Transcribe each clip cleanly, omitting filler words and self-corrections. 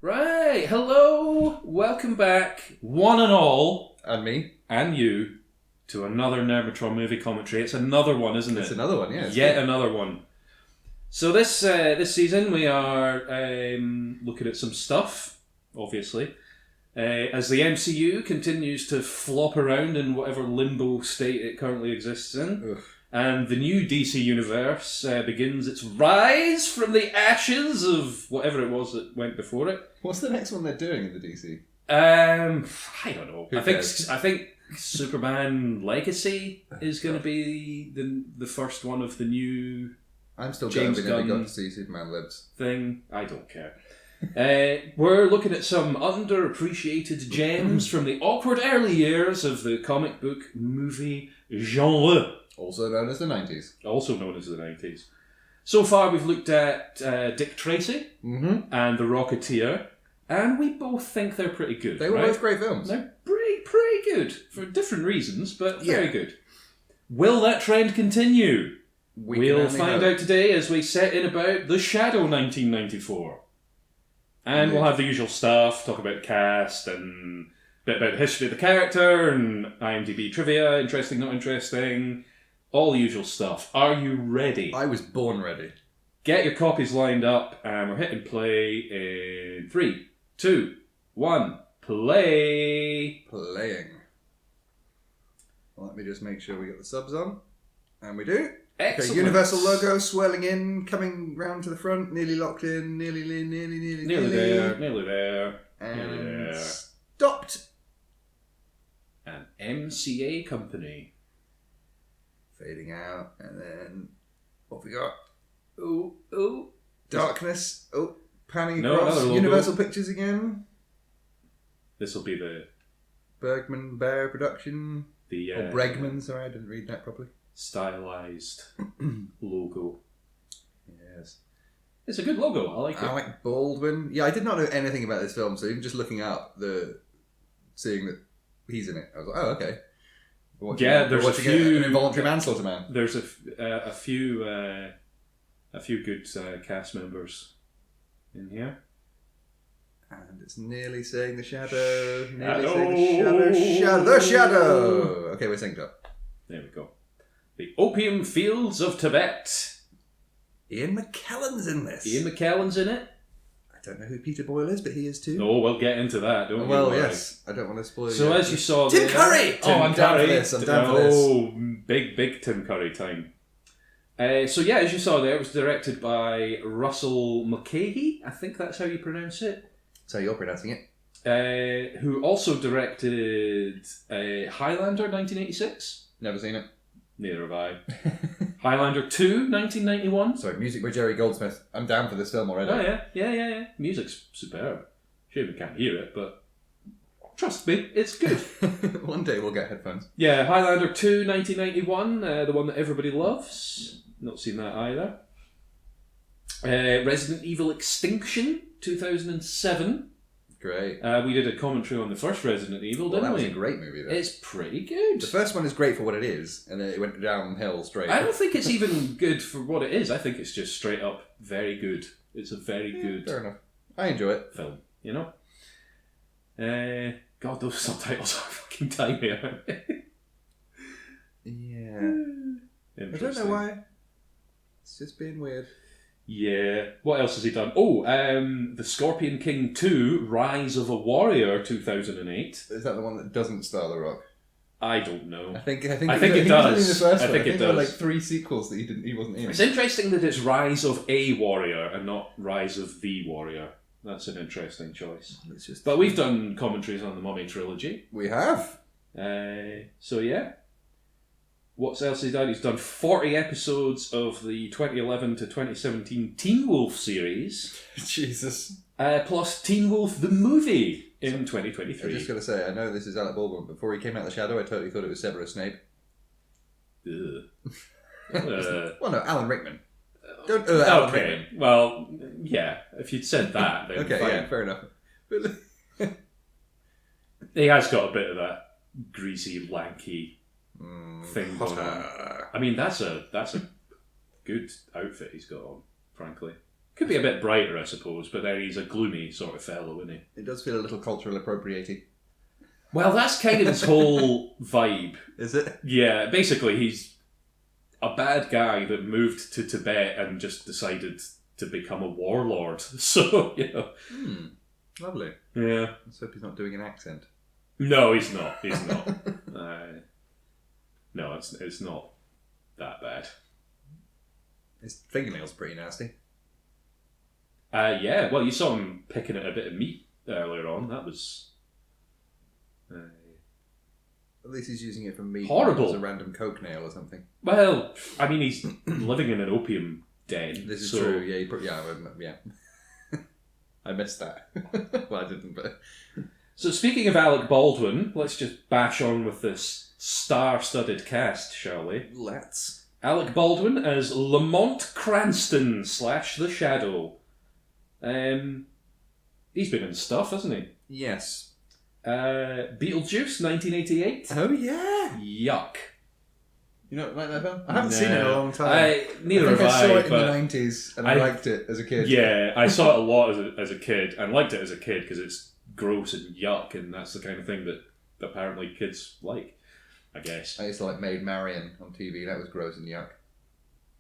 Right, hello, welcome back, one and all, And me. and you, to another Nerdmotron Movie Commentary. It's another one, isn't it? It's another one, yeah. Yet another one. So this season we are looking at some stuff, obviously, as the MCU continues to flop around in whatever limbo state it currently exists in. Ugh. And the new DC universe begins its rise from the ashes of whatever it was that went before it. What's the next one they're doing in the DC? I don't know. Who I cares? think Superman Legacy is going to be the first one of the new I'm still James going. We never Gunn got to see Superman Lives. thing. I don't care. We're looking at some underappreciated gems from the awkward early years of the comic book movie genre. Also known as the 90s. Also known as the 90s. So far, we've looked at Dick Tracy and The Rocketeer, and we both think they're pretty good. They were both great films. They're pretty good, for different reasons, but very good. Will that trend continue? We'll find out today as we set in about The Shadow 1994. And we'll have the usual stuff, talk about cast and a bit about the history of the character and IMDb trivia, interesting, not interesting. All the usual stuff. Are you ready? I was born ready. Get your copies lined up, and we're hitting play in 3, 2, 1, play. Playing. Well, let me just make sure we got the subs on. And we do. Excellent. Okay, Universal logo swirling in, coming round to the front, nearly locked in, nearly there. And stopped. An MCA company. Fading out, and then what we got? Oh. Darkness. Oh, panning No, across. another logo. Universal Pictures again. This will be the Bergman Bear production. Or Bregman, sorry, I didn't read that properly. stylized logo. Yes. It's a good logo. I like it. Alec Baldwin. Yeah, I did not know anything about this film, so even just looking up seeing that he's in it, I was like, oh, okay. There's a few an involuntary manslaughter man. There's a few good cast members in here. And it's nearly saying the shadow. Nearly saying the shadow. Okay, we're synced up. There we go. The Opium Fields of Tibet. Ian McKellen's in this. Ian McKellen's in it. I don't know who Peter Boyle is, but he is too. Oh, we'll get into that, don't we? Well, yes. I don't want to spoil So as you saw... Tim Curry! I'm down for this. I'm down for this. Oh, big Tim Curry time. So yeah, as you saw there, it was directed by Russell Mulcahy. I think that's how you pronounce it. So you're pronouncing it. Who also directed Highlander 1986. Never seen it. Neither have I. Highlander 2, 1991. Sorry, music by Jerry Goldsmith. I'm down for this film already. Oh yeah. Music's superb. Shame we can't hear it, but trust me, it's good. One day we'll get headphones. Yeah, Highlander 2, 1991, the one that everybody loves. Not seen that either. Resident Evil Extinction, 2007. Great. We did a commentary on the first Resident Evil, didn't that we? was a great movie, though. It's pretty good. The first one is great for what it is, and then it went downhill straight. I don't think it's even good for what it is. I think it's just straight up very good. It's a very good Fair enough. I enjoy it. film, you know? God, those subtitles are fucking tiny, aren't they? Yeah. I don't know why. It's just being weird. Yeah. What else has he done? Oh, The Scorpion King 2, Rise of a Warrior, 2008. Is that the one that doesn't star The Rock? I don't know. I think it it does. Was in the first one. I think it there were does. like 3 sequels that he wasn't in. It's interesting that it's Rise of a Warrior and not Rise of the Warrior. That's an interesting choice. But we've done commentaries on the Mummy trilogy. We have. So yeah. What else has he done? He's done 40 episodes of the 2011 to 2017 Teen Wolf series. Jesus. Plus Teen Wolf the movie in 2023. I'm just going to say, I know this is Alec Baldwin, but before he came out of the shadow, I totally thought it was Severus Snape. Well, no, Alan Rickman. Don't Alan Rickman. Well, yeah, if you'd said that, then okay, fine. yeah, fair enough. He has got a bit of that greasy, lanky thing going on. I mean, that's a good outfit he's got on, frankly. Could be a bit brighter, I suppose, but then he's a gloomy sort of fellow, isn't he? It does feel a little cultural appropriating. Well, that's kind of his whole vibe. Is it? Yeah, basically he's a bad guy that moved to Tibet and just decided to become a warlord. So, Lovely. Yeah. Let's hope he's not doing an accent. No, he's not. He's not. No, it's not that bad. His fingernails pretty nasty. Yeah, well, you saw him picking at a bit of meat earlier on. That was... At least he's using it for meat. Horrible. As a random coke nail or something. Well, I mean, he's living in an opium den. This is true. Yeah, I missed that. Well, I didn't, but... So speaking of Alec Baldwin, let's just bash on with this star-studded cast, shall we? Let's. Alec Baldwin as Lamont Cranston / The Shadow. He's been in stuff, hasn't he? Yes. Beetlejuice, 1988. Oh, yeah. Yuck. You don't like that film? I haven't seen it in a long time. Neither have I saw it in but the 90s and I liked it as a kid. Yeah, I saw it a lot as a kid and liked it as a kid because it's gross and yuck, and that's the kind of thing that apparently kids like, I guess. I used to like Maid Marian on TV. That was gross and yuck.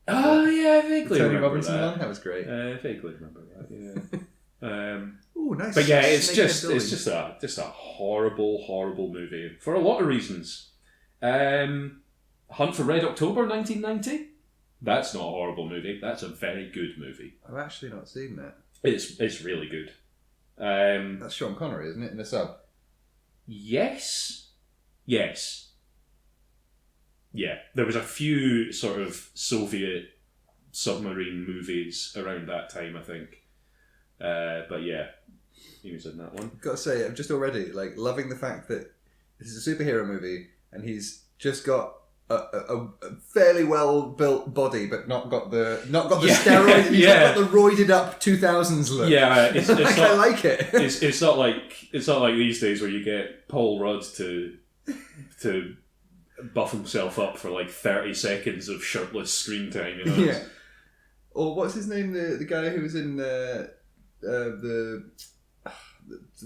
Oh, yeah, I vaguely Tony remember Robinson that. one? That was great. I vaguely remember that, yeah. Ooh, nice. But yeah, it's just a horrible movie for a lot of reasons. Hunt for Red October, 1990. That's not a horrible movie. That's a very good movie. I've actually not seen that. It's really good. That's Sean Connery, isn't it? In the sub. Yes. Yeah, there was a few sort of Soviet submarine movies around that time, I think. But yeah, he was in that one. Got to say, I'm just already like loving the fact that this is a superhero movie, and he's just got a fairly well built body, but not got the steroid. He's not got the roided up 2000s look. Yeah, it's like, I like it. It's not like these days where you get Paul Rudd to buff himself up for like 30 seconds of shirtless screen time. You know? Yeah. Or what's his name? The guy who was in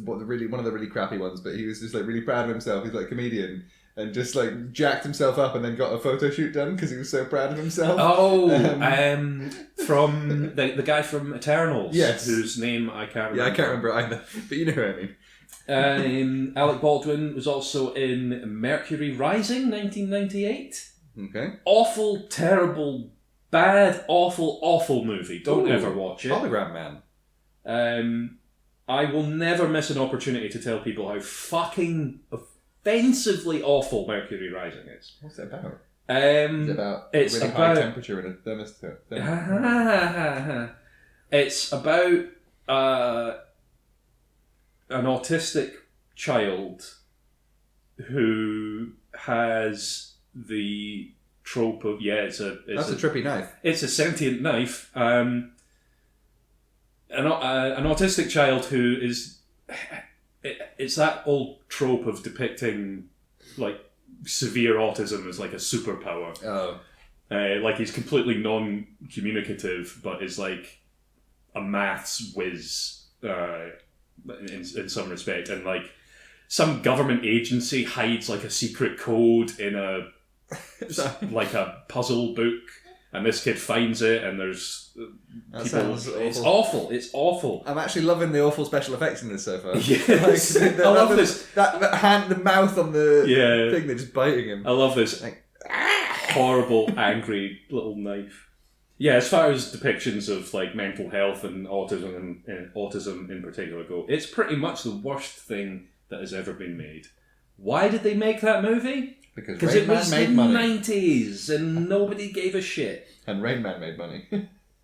one of the really crappy ones, but he was just like really proud of himself. He's like a comedian and just like jacked himself up and then got a photo shoot done because he was so proud of himself. Oh, from the guy from Eternals, yes, whose name I can't remember. Yeah, I can't remember either, but you know who I mean. Alec Baldwin was also in Mercury Rising, 1998. Okay. Awful, terrible, bad, awful movie. Don't ever watch it. Hologram Man. I will never miss an opportunity to tell people how fucking offensively awful Mercury Rising is. What's it about? It's about really high temperature in a thermostat. It's about an autistic child who has the trope of that's a trippy knife. It's a sentient knife. An autistic child who is... It's that old trope of depicting like severe autism as like a superpower. Oh. Like he's completely non-communicative, but is like a maths whiz in some respect. And like some government agency hides like a secret code in a puzzle book. And this kid finds it, and there's people. It's awful. I'm actually loving the awful special effects in this so far. Yes, I love this. That hand, the mouth on the thing, they're just biting him. I love this horrible, angry little knife. Yeah, as far as depictions of like mental health and autism in particular go, it's pretty much the worst thing that has ever been made. Why did they make that movie? Because it was the 90s and nobody gave a shit. And Rain Man made money.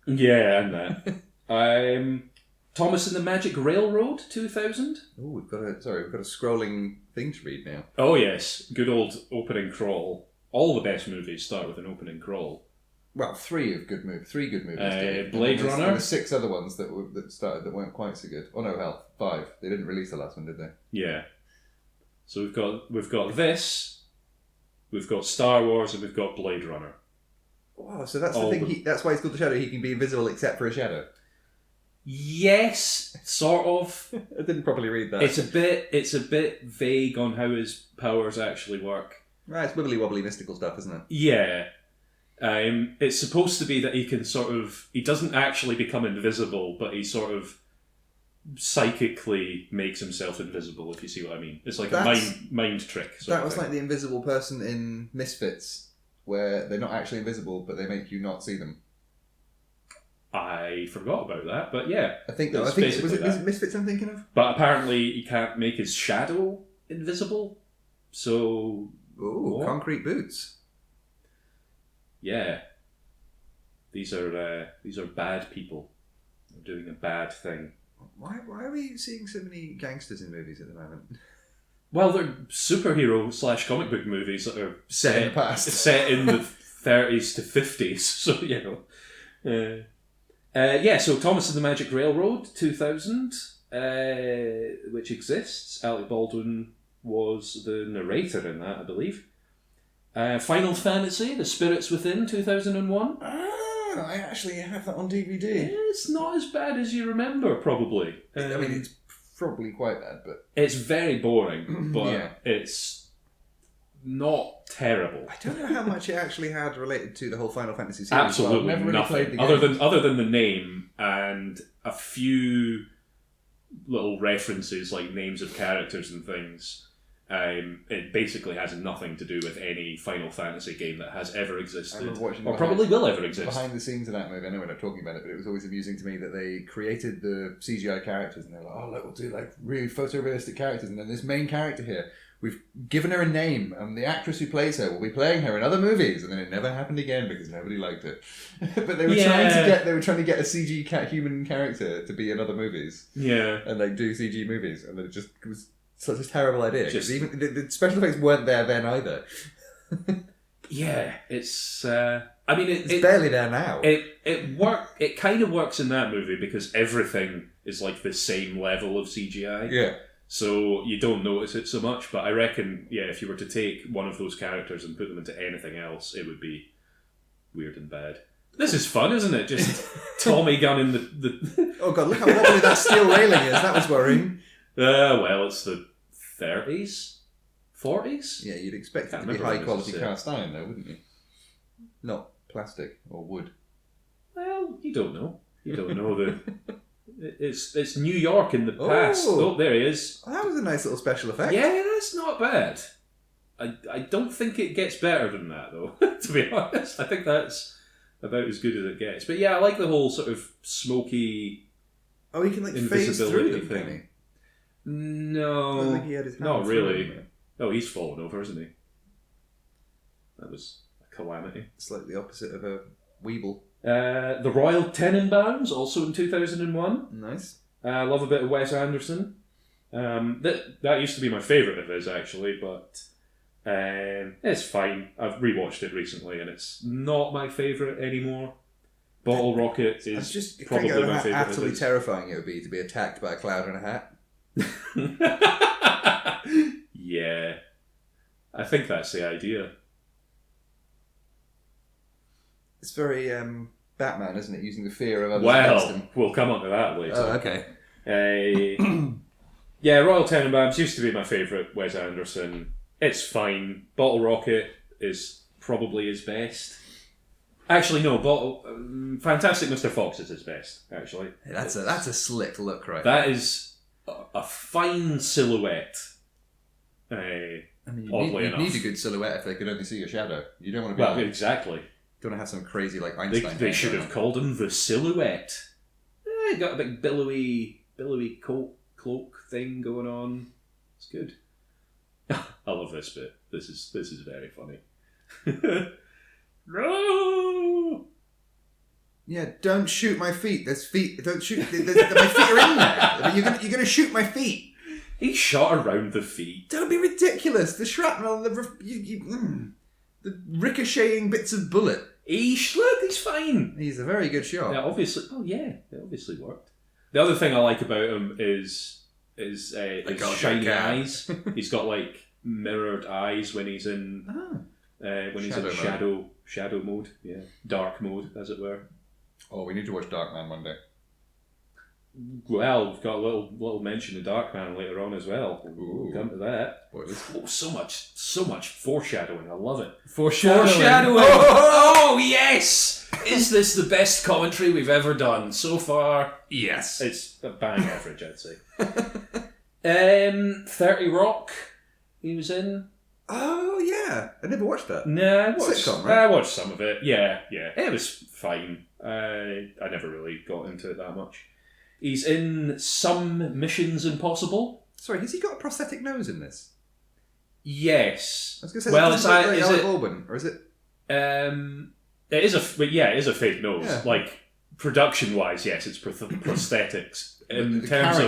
Yeah, and that. Thomas and the Magic Railroad, 2000. Oh, we've got a scrolling thing to read now. Oh yes, good old opening crawl. All the best movies start with an opening crawl. Well, three good movies. Blade Runner. There were 6 other ones that started that weren't quite so good. Oh no, hell, 5. They didn't release the last one, did they? Yeah. So we've got this. We've got Star Wars and we've got Blade Runner. Wow, so that's the thing. That's why he's called the Shadow. He can be invisible except for a shadow. Yes, sort of. I didn't properly read that. It's a bit vague on how his powers actually work. Right, it's wibbly wobbly mystical stuff, isn't it? Yeah. It's supposed to be that he can he doesn't actually become invisible, but he sort of psychically makes himself invisible, if you see what I mean. It's like a mind trick. That was like the invisible person in Misfits, where they're not actually invisible, but they make you not see them. I forgot about that, but yeah. I think was it Misfits I'm thinking of? But apparently he can't make his shadow invisible, so... Ooh, concrete boots. Yeah. These are bad people. They're doing a bad thing. Why are we seeing so many gangsters in movies at the moment? Well, they're superhero / comic book movies that are set in the past. Set in the 30s to 50s, so, you know. So Thomas and the Magic Railroad, 2000, which exists. Alec Baldwin was the narrator in that, I believe. Final Fantasy, The Spirits Within, 2001. Ah, I actually have that on DVD. It's not as bad as you remember, probably. I mean, it's probably quite bad, but... It's very boring, but it's not terrible. I don't know how much it actually had related to the whole Final Fantasy series. Absolutely never really nothing. Played the game. Other than the name and a few little references, like names of characters and things. It basically has nothing to do with any Final Fantasy game that has ever existed, or probably will ever exist. Behind the scenes of that movie, I know we're not talking about it, but it was always amusing to me that they created the CGI characters, and they're like, "Oh, look, we'll do like really photorealistic characters," and then this main character here, we've given her a name, and the actress who plays her will be playing her in other movies, and then it never happened again because nobody liked it. But they were trying to get a CG human character to be in other movies, and like do CG movies, and then it just was such a terrible idea. Even the special effects weren't there then either. It's. I mean, it's barely there now. It kind of works in that movie because everything is like the same level of CGI. Yeah. So you don't notice it so much. But I reckon, if you were to take one of those characters and put them into anything else, it would be weird and bad. This is fun, isn't it? Just Tommy gunning the. Oh god! Look how wobbly that steel railing is. That was worrying. Well, it's the 30s, 40s. Yeah, you'd expect it to be high quality cast iron, though, wouldn't you? Not plastic or wood. Well, you don't know. You don't know it's New York in the past. Oh, there he is. Oh, that was a nice little special effect. Yeah, that's not bad. I don't think it gets better than that, though. To be honest, I think that's about as good as it gets. But yeah, I like the whole sort of smoky. Oh, he can like phase through them, can he? No, I don't think he had his hand not really. Oh, he's fallen over, isn't he? That was a calamity. It's like the opposite of a Weeble. The Royal Tenenbaums, also in 2001. Nice. I love a bit of Wes Anderson. That used to be my favourite of his, actually, but it's fine. I've rewatched it recently, and it's not my favourite anymore. Bottle Rocket is just probably my favourite. Absolutely terrifying it would be to be attacked by a cloud in a hat. Yeah, I think that's the idea. It's very Batman, isn't it? Using the fear of others against him. We'll come on to that later. Oh, okay. Royal Tenenbaums used to be my favourite Wes Anderson. It's fine. Bottle Rocket is probably his best. Actually, no. Fantastic Mr. Fox is his best. Actually, hey, that's a slick look, right? That is a fine silhouette. I mean, you need a good silhouette if they could only see your shadow. You don't want to be exactly. You don't want to have some crazy like Einstein. They should have called him the Silhouette. He got a big billowy cloak thing going on. It's good. I love this bit. This is very funny. No. Yeah, don't shoot my feet. There's feet. Don't shoot. My feet are in there. You're gonna shoot my feet. He shot around the feet. Don't be ridiculous. The shrapnel and the ricocheting bits of bullet. Look, he's fine. He's a very good shot. Yeah, obviously. Oh yeah, it obviously worked. The other thing I like about him is his shiny eyes. He's got like mirrored eyes when he's in shadow mode. Yeah, dark mode, as it were. Oh, we need to watch Darkman one day. Well, we've got a little mention of Darkman later on as well. We'll come to that. Oh, so much foreshadowing. I love it. Foreshadowing. Oh, yes! Is this the best commentary we've ever done so far? Yes. It's a bang average, I'd say. 30 Rock, he was in. Oh, yeah. I never watched that. No, I watched, sitcom, right? I watched some of it. Yeah. It was fine. I never really got into it that much. He's in some Missions Impossible. Sorry, has he got a prosthetic nose in this? Yes. I was going to say, is it Alban, or is it? It is a fake nose. Yeah. Like production-wise, yes, it's prosthetics. In terms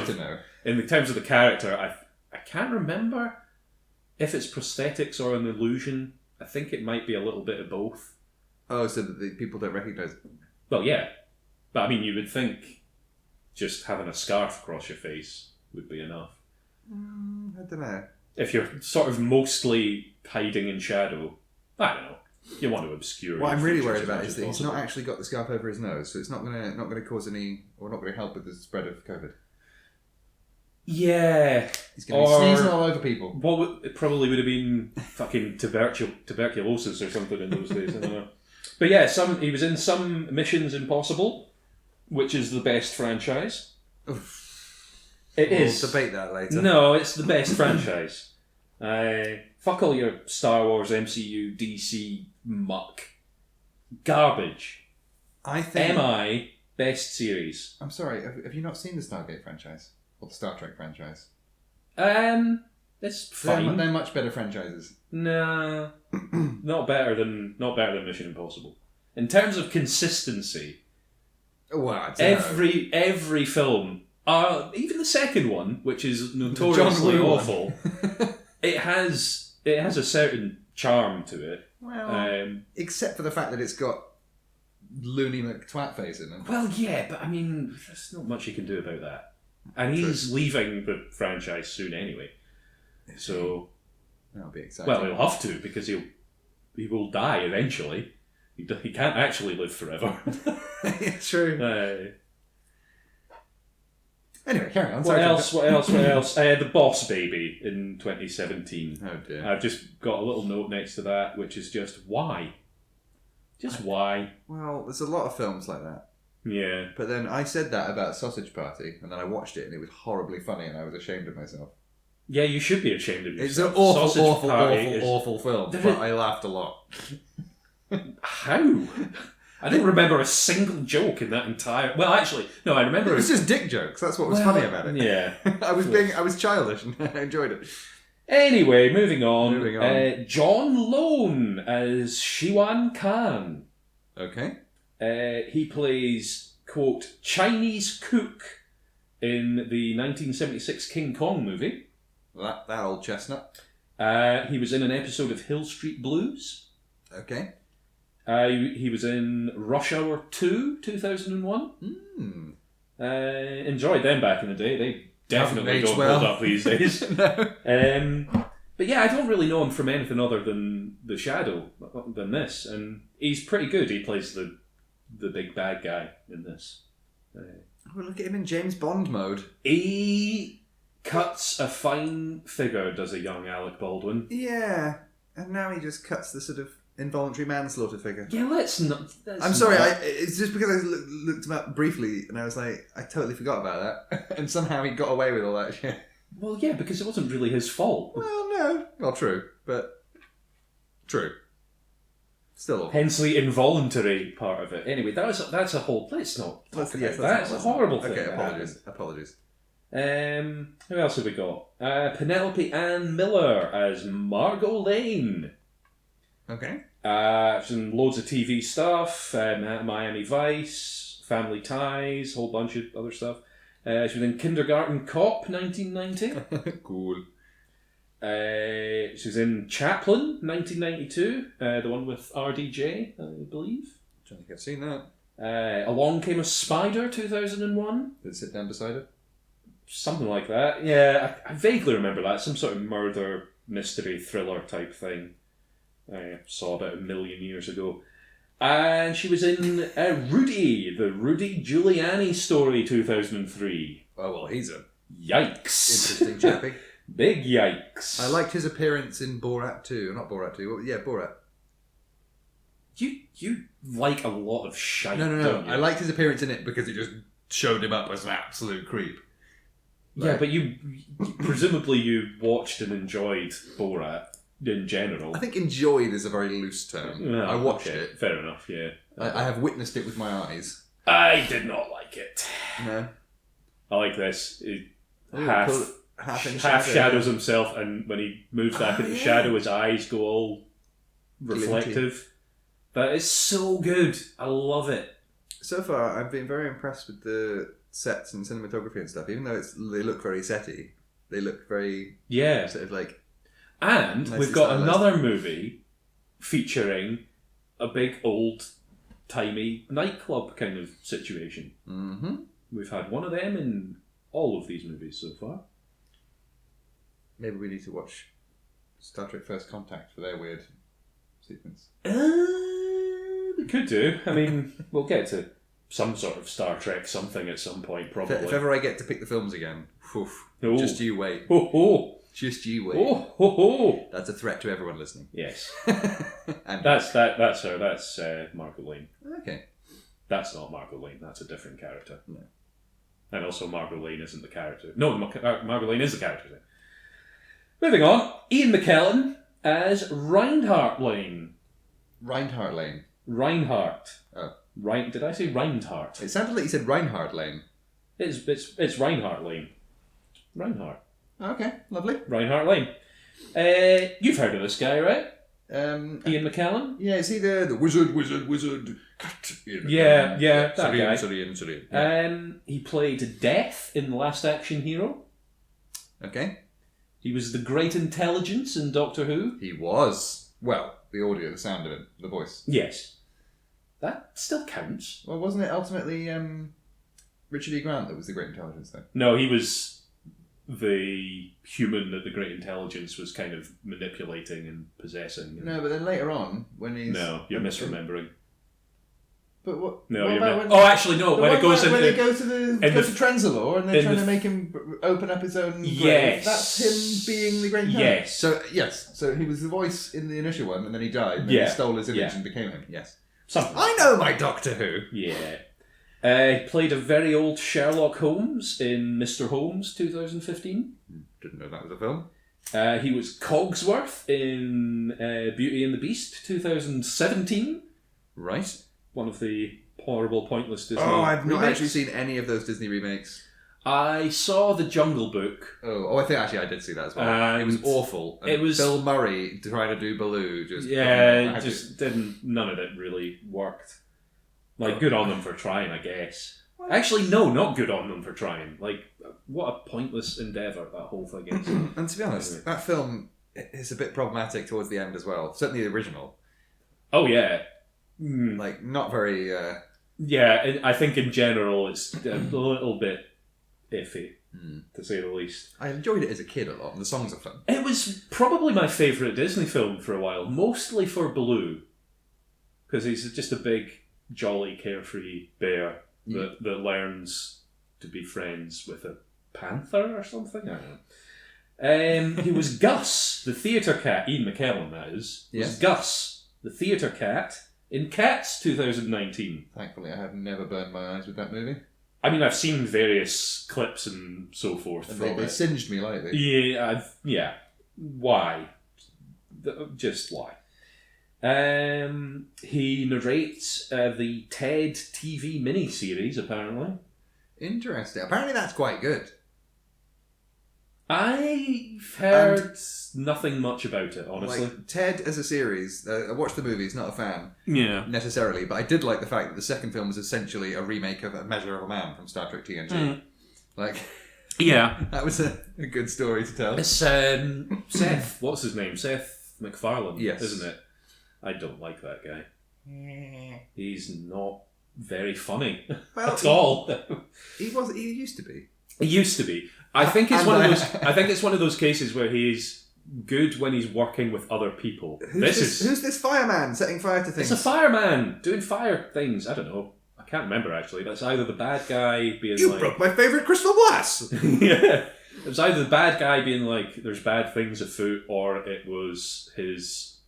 of the character, I can't remember if it's prosthetics or an illusion. I think it might be a little bit of both. Oh, so that the people don't recognise it. Well, yeah, but I mean, you would think just having a scarf across your face would be enough. I don't know. If you're sort of mostly hiding in shadow, I don't know. You want to obscure. What I'm really worried about is that he's not actually got the scarf over his nose, so it's not going to cause any, or not going to help with the spread of COVID. Yeah. He's going to be sneezing all over people. It probably would have been fucking tuberculosis or something in those days. I don't know. But yeah, he was in some Missions Impossible, which is the best franchise. We'll debate that later. No, it's the best franchise. Fuck all your Star Wars, MCU, DC muck. Garbage. I think... MI, best series. I'm sorry, have you not seen the Stargate franchise? Or the Star Trek franchise? It's fine. They're much better franchises. Nah. Not better than Mission Impossible. In terms of consistency... Well, every film, even the second one, which is notoriously awful, it has a certain charm to it. Well, except for the fact that it's got Looney McTwatface in it. Well, yeah, but I mean, there's not much you can do about that. And he's leaving the franchise soon anyway. So that'll be exciting. Well, he'll have to, because he will die eventually. He can't actually live forever. True. Anyway, carry on. What else? The Boss Baby in 2017. Oh dear. I've just got a little note next to that, which is just why. Why? Well, there's a lot of films like that. Yeah. But then I said that about Sausage Party, and then I watched it, and it was horribly funny, and I was ashamed of myself. Yeah, you should be ashamed of yourself. It's an awful film, but I laughed a lot. How? I don't remember a single joke in that entire... Well, actually, no, I remember... It was just dick jokes. That's what was funny about it. Yeah. I was childish and I enjoyed it. Anyway, moving on. John Lone as Shiwan Khan. Okay. He plays, quote, Chinese cook in the 1976 King Kong movie. That old chestnut. He was in an episode of Hill Street Blues. Okay. He was in Rush Hour 2, 2001. Enjoyed them back in the day. They definitely don't hold up these days. No. But yeah, I don't really know him from anything other than The Shadow, than this. And he's pretty good. He plays the big bad guy in this. Look at him in James Bond mode. He cuts a fine figure, does a young Alec Baldwin. Yeah. And now he just cuts the sort of involuntary manslaughter figure. Yeah, let's not... I'm sorry, it's just because I looked him up briefly and I was like, I totally forgot about that. And somehow he got away with all that shit. Well, yeah, because it wasn't really his fault. Well, no. Well, true. But... True. Still awful. Hence the involuntary part of it. Anyway, that's a whole... Let's not talk about that. That's a horrible thing. Okay, apologies. Who else have we got? Penelope Ann Miller as Margot Lane. Okay. She's in loads of TV stuff, Miami Vice, Family Ties, a whole bunch of other stuff. She was in Kindergarten Cop, 1990. Cool. She was in Chaplin, 1992, the one with RDJ, I believe. I don't think I've seen that. Along Came a Spider, 2001. Did it sit down beside it? Something like that. Yeah, I vaguely remember that. Some sort of murder, mystery, thriller type thing. I saw about 1 million years ago. And she was in Rudy, the Rudy Giuliani story 2003. Oh, well, he's a Yikes. interesting chappy. Big yikes. I liked his appearance in Borat 2. Not Borat 2. Well, yeah, Borat. You like a lot of shite. No. Don't you? I liked his appearance in it because it just showed him up as an absolute creep. Yeah, but you presumably you watched and enjoyed Borat in general. I think enjoyed is a very loose term. I watched it. Fair enough, yeah. I have witnessed it with my eyes. I did not like it. No. I like this. Half shadows himself, and when he moves back into the shadow, his eyes go all reflective. That is so good. I love it. So far, I've been very impressed with the sets and cinematography and stuff. Even though they look very setty, they look very sort of like. And we've got another movie featuring a big old timey nightclub kind of situation. Mm-hmm. We've had one of them in all of these movies so far. Maybe we need to watch Star Trek First Contact for their weird sequence. We could do. I mean, we'll get to some sort of Star Trek something at some point, probably. If ever I get to pick the films again, just you wait. Just you wait. That's a threat to everyone listening. Yes. And that's Margot Lane. Okay. That's not Margot Lane. That's a different character. No. And also Margot Lane isn't the character. No, Margot Lane is the character. Moving on. Ian McKellen as Reinhardt Lane. Reinhardt Lane. Reinhardt. Oh. Did I say Reinhardt? It sounded like you said Reinhardt Lane. It's Reinhardt Lane. Reinhardt. Okay, lovely. Reinhardt Lane. You've heard of this guy, right? Ian McKellen? Yeah, is he the wizard? Cut. Yeah, that guy. Sorry. He played Death in The Last Action Hero. Okay. He was the Great Intelligence in Doctor Who. He was. Well, the audio, the sound of it, the voice. Yes. That still counts. Well, wasn't it ultimately Richard E. Grant that was the Great Intelligence, though? No, he was the human that the Great Intelligence was kind of manipulating and possessing. No, but then later on, when he's... No, you're misremembering. But what? No, what actually, no. When it goes when into... they go to Trenzalore and they're trying to make him open up his own grave. Yes. That's him being the Great Intelligence. Yes. So he was the voice in the initial one, and then he died, and then he stole his image and became him. Yes. Something. I know my Doctor Who. Yeah. He played a very old Sherlock Holmes in Mr. Holmes 2015. Didn't know that was a film. He was Cogsworth in Beauty and the Beast 2017. Right. One of the horrible, pointless Disney I've not remakes. actually seen any of those Disney remakes. I saw The Jungle Book. I think actually I did see that as well. It was awful. And it was Bill Murray trying to do Baloo. None of it really worked. Like, good on them for trying, I guess. Actually, no, not good on them for trying. Like, what a pointless endeavour that whole thing is. And to be honest, that film is a bit problematic towards the end as well. Certainly the original. Oh, yeah. Like, not very... Yeah, I think in general it's a little bit iffy, to say the least. I enjoyed it as a kid a lot, and the songs are fun. It was probably my favourite Disney film for a while, mostly for Baloo. Because he's just a big, jolly, carefree bear that learns to be friends with a panther or something. I don't know. He was Gus, the theatre cat. Ian McKellen, that is. Was Gus, the theatre cat, in Cats 2019. Thankfully, I have never burned my eyes with that movie. I mean, I've seen various clips and so forth. And they singed me lightly. Yeah. Why? Just why? He narrates the TED TV miniseries, apparently. Interesting. Apparently that's quite good. I've heard nothing much about it, honestly. Like, Ted as a series, I watched the movies, not a fan necessarily, but I did like the fact that the second film was essentially a remake of A Measure of a Man from Star Trek TNG. That was a good story to tell. It's Seth, what's his name? Seth MacFarlane, isn't it? I don't like that guy. He's not very funny at all. He used to be. He used to be. I think it's one of those cases where he's good when he's working with other people. Who's this fireman setting fire to things? It's a fireman doing fire things. I don't know. I can't remember, actually. That's either the bad guy being You broke my favourite crystal glass! Yeah. It was either the bad guy being like, there's bad things afoot, or it was his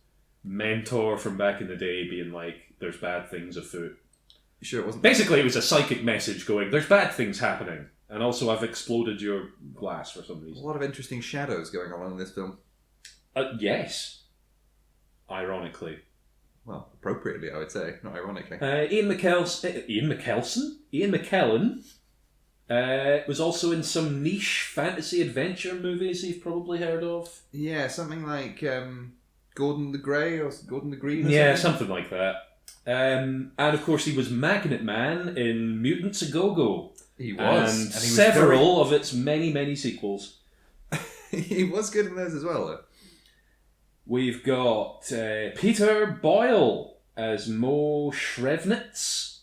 mentor from back in the day being like, there's bad things afoot. You sure it wasn't? Basically, it was a psychic message going, there's bad things happening. And also, I've exploded your glass for some reason. A lot of interesting shadows going on in this film. Yes. Ironically. Well, appropriately, I would say, not ironically. Ian McKellen was also in some niche fantasy adventure movies you've probably heard of. Yeah, something like Gordon the Grey or Gordon the Green or something like that. And of course he was Magnet Man in Mutants A Go-Go. He was. And he was several of its many, many sequels. He was good in those as well, though. We've got Peter Boyle as Mo Shrevnitz,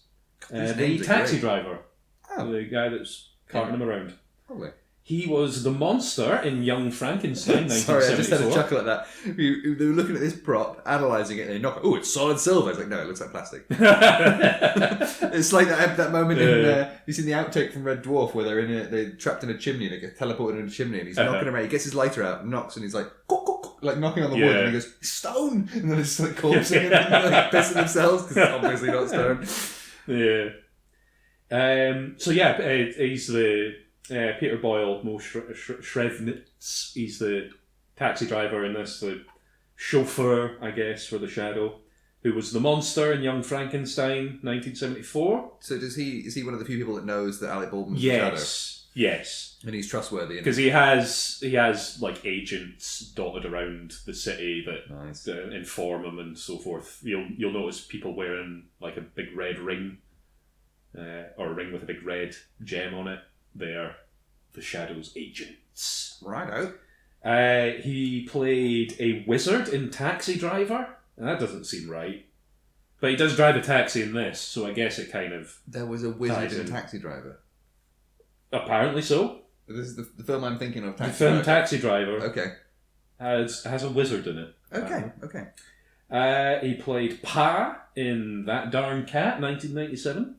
the taxi driver. Oh. The guy that's carting him around. Probably. He was the monster in Young Frankenstein, 1974. Sorry, I just had a chuckle at that. They were looking at this prop, analysing it, and they knock it. Oh, it's solid silver. It's like, no, it looks like plastic. It's like that moment in... you seen the outtake from Red Dwarf where they're trapped in a chimney, and they get teleported in a chimney, and he's knocking around. He gets his lighter out, knocks, and he's like... like knocking on the wood, and he goes, stone! And then it's like corpsing and like pissing themselves, because it's obviously not stone. Yeah. He's the... Peter Boyle, Mo Shrevnitz, he's the taxi driver in this, the chauffeur, I guess, for the Shadow, who was the monster in Young Frankenstein, 1974. So is he one of the few people that knows that Alec Baldwin's the Shadow? Yes. And he's trustworthy. Because he has like agents dotted around the city that inform him and so forth. You'll notice people wearing like a big red ring, or a ring with a big red gem on it. They're the Shadow's agents. Righto. He played a wizard in Taxi Driver. And that doesn't seem right. But he does drive a taxi in this, so I guess it kind of... There was a wizard in Taxi Driver? Apparently so. This is the film I'm thinking of, Taxi Driver. The film Taxi Driver. Okay. Has a wizard in it. Okay. He played Pa in That Darn Cat, 1997.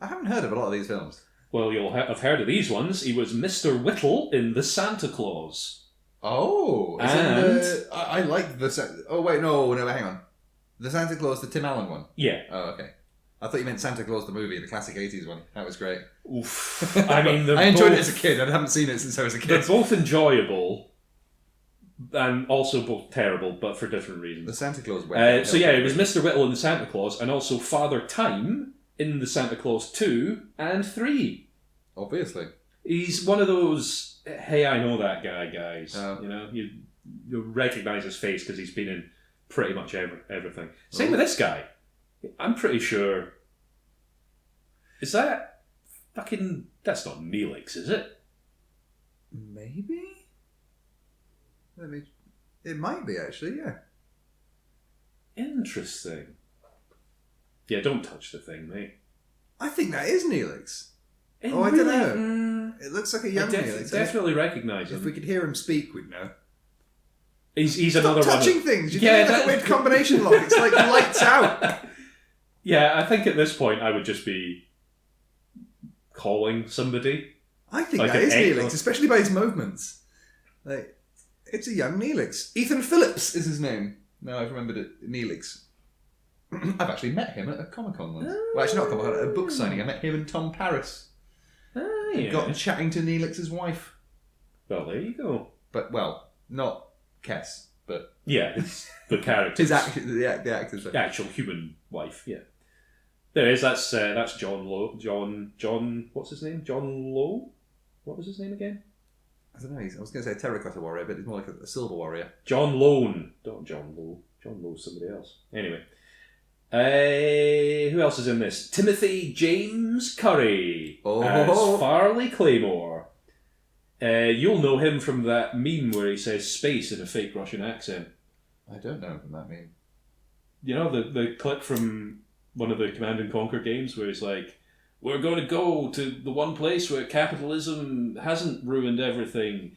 I haven't heard of a lot of these films. Well, you'll have heard of these ones. He was Mr. Whittle in The Santa Claus. Oh, I like the... Oh, wait, no, hang on. The Santa Claus, the Tim Allen one? Yeah. Oh, okay. I thought you meant Santa Claus the movie, the classic 80s one. That was great. Oof. I mean, I enjoyed it as a kid. I haven't seen it since I was a kid. They're both enjoyable and also both terrible, but for different reasons. The Santa Claus one. It was Mr. Whittle in The Santa Claus and also Father Time in The Santa Claus 2 and 3. Obviously. He's one of those, hey, I know that guy, guys. You know, you recognise his face because he's been in pretty much everything. Same with this guy. I'm pretty sure... Is that fucking... That's not Neelix, is it? Maybe? It might be, actually, yeah. Interesting. Yeah, don't touch the thing, mate. I think that is Neelix. I don't know. It looks like a young Neelix. Definitely recognise him. If we could hear him speak, we'd know. He's another one. Stop touching things. You're doing like a weird combination lock. It's like lights out. Yeah, I think at this point I would just be calling somebody. I think like that is Neelix, especially by his movements. Like, it's a young Neelix. Ethan Phillips is his name. No, I've remembered it. Neelix. I've actually met him at a Comic-Con once. Well, actually not a Comic-Con, at a book signing. I met him and Tom Paris. And got chatting to Neelix's wife. Well, there you go. But, not Kess, but... Yeah, it's the character. the actor's the actual human wife, yeah. There is, that's John Lowe. John, what's his name? John Lowe? What was his name again? I don't know, I was going to say Terracotta Warrior, but it's more like a Silver Warrior. John Lone. Not John Lowe. John Lowe's somebody else. Anyway. Who else is in this? Timothy James Curry as Farley Claymore. You'll know him from that meme where he says space in a fake Russian accent. I don't know from that meme. You know, the clip from one of the Command & Conquer games where he's like, we're going to go to the one place where capitalism hasn't ruined everything.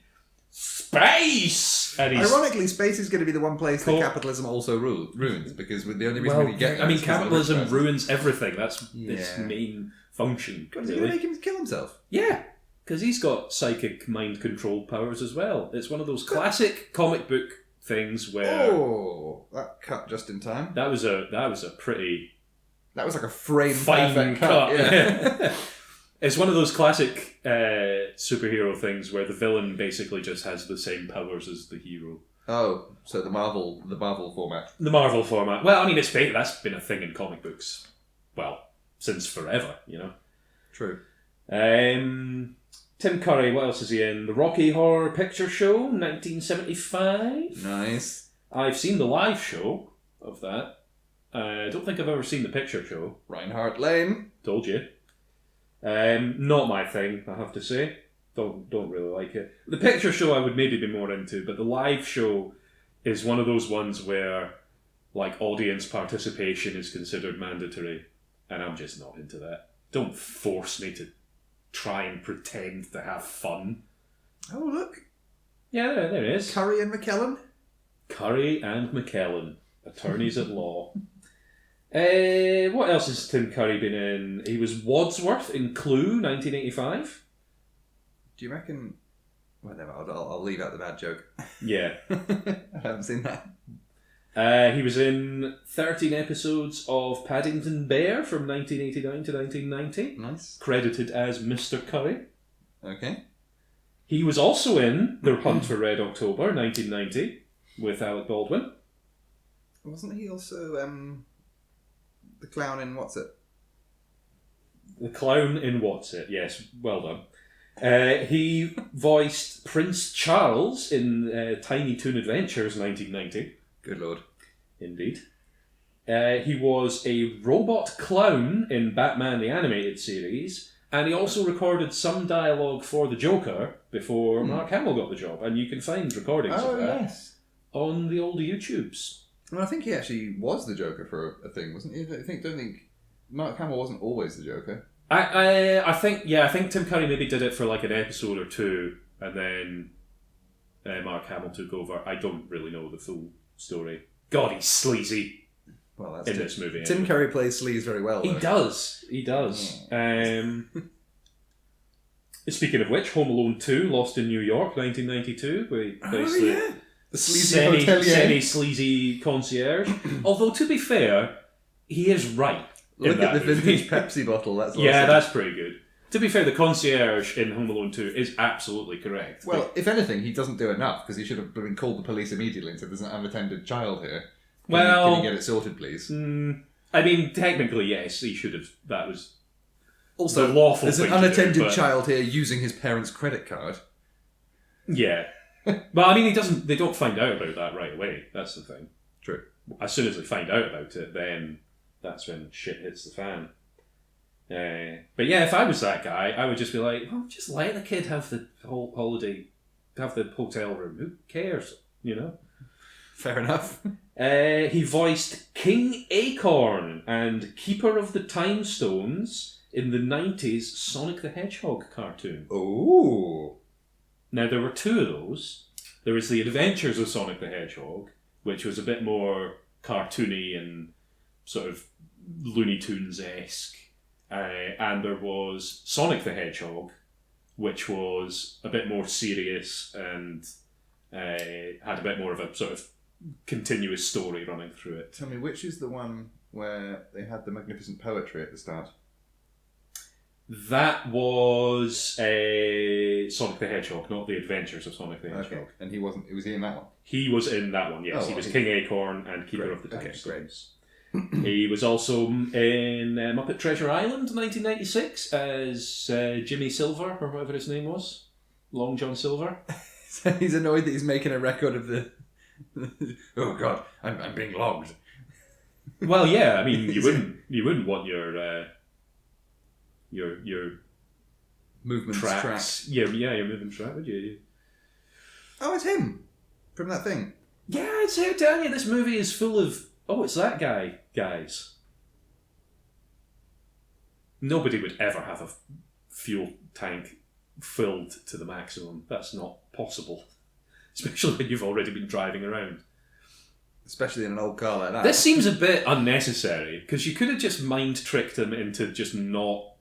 space! And ironically, space is going to be the one place that capitalism also ruins, because with the only reason we get there capitalism ruins everything. That's its main function. Is he going to make him kill himself? Yeah, because he's got psychic mind control powers as well. It's one of those classic comic book things where... Oh, that cut just in time. That was a pretty... That was like a frame fine cut. Yeah. It's one of those classic superhero things where the villain basically just has the same powers as the hero. Oh, so the Marvel format. The Marvel format. Well, I mean, that's been a thing in comic books. Well, since forever, you know. True. Tim Curry, what else is he in? The Rocky Horror Picture Show, 1975. Nice. I've seen the live show of that. I don't think I've ever seen the picture show. Reinhardt Lane. Told you. Not my thing, I have to say. Don't really like it. The picture show I would maybe be more into, but the live show is one of those ones where like audience participation is considered mandatory, and I'm just not into that. Don't force me to try and pretend to have fun. Oh, look. Yeah, there it is. Curry and McKellen. Curry and McKellen, attorneys at law. What else has Tim Curry been in? He was Wadsworth in Clue, 1985. Do you reckon... Whatever, I'll leave out the bad joke. Yeah. I haven't seen that. He was in 13 episodes of Paddington Bear from 1989 to 1990. Nice. Credited as Mr. Curry. Okay. He was also in The Hunt for Red October, 1990, with Alec Baldwin. Wasn't he also the clown in What's It? The clown in What's It, yes. Well done. He voiced Prince Charles in Tiny Toon Adventures, 1990. Good lord. Indeed. He was a robot clown in Batman the Animated Series, and he also recorded some dialogue for the Joker before Mark Hamill got the job, and you can find recordings of that on the old YouTubes. Well, I think he actually was the Joker for a thing, wasn't he? Don't think Mark Hamill wasn't always the Joker. I think Tim Curry maybe did it for like an episode or two, and then Mark Hamill took over. I don't really know the full story. God, he's sleazy. Well, that's in this movie. Tim Curry plays sleaze very well. He does. Speaking of which, Home Alone 2, Lost in New York, 1992, where he plays the sleazy hotelier, semi-sleazy concierge. Although, to be fair, he is right. Look at the vintage Pepsi bottle. That's awesome. Yeah, that's pretty good. To be fair, the concierge in Home Alone 2 is absolutely correct. Well, if anything, he doesn't do enough, because he should have been called the police immediately and said, "There's an unattended child here. Can you get it sorted, please?" I mean, technically, yes, he should have. That was also the lawful there's thing an unattended to do, child here using his parents' credit card. Yeah. But, I mean, they don't find out about that right away. That's the thing. True. As soon as they find out about it, then that's when shit hits the fan. But yeah, if I was that guy, I would just be like, well, just let the kid have the whole holiday, have the hotel room. Who cares? You know? Fair enough. He voiced King Acorn and Keeper of the Time Stones in the 90s Sonic the Hedgehog cartoon. Ooh. Now, there were two of those. There was The Adventures of Sonic the Hedgehog, which was a bit more cartoony and sort of Looney Tunes-esque. And there was Sonic the Hedgehog, which was a bit more serious and had a bit more of a sort of continuous story running through it. Tell me, which is the one where they had the magnificent poetry at the start? That was Sonic the Hedgehog, not The Adventures of Sonic the Hedgehog. Okay. And was he in that one? He was in that one, yes. Oh, he was King Acorn and Keeper of the Time Stones. Great. He was also in Muppet Treasure Island, 1996, as Jimmy Silver, or whatever his name was. Long John Silver. So he's annoyed that he's making a record of the... Oh God, I'm being logged. Well, yeah, I mean, you wouldn't want your movement tracks. Yeah, your movement track, would you? Oh, it's him from that thing. Yeah, I'd say, I'm telling you, this movie is full of it's that guy, guys. Nobody would ever have a fuel tank filled to the maximum. That's not possible. especially when you've already been driving around. Especially in an old car like that. This seems a bit unnecessary, because you could have just mind-tricked him into just not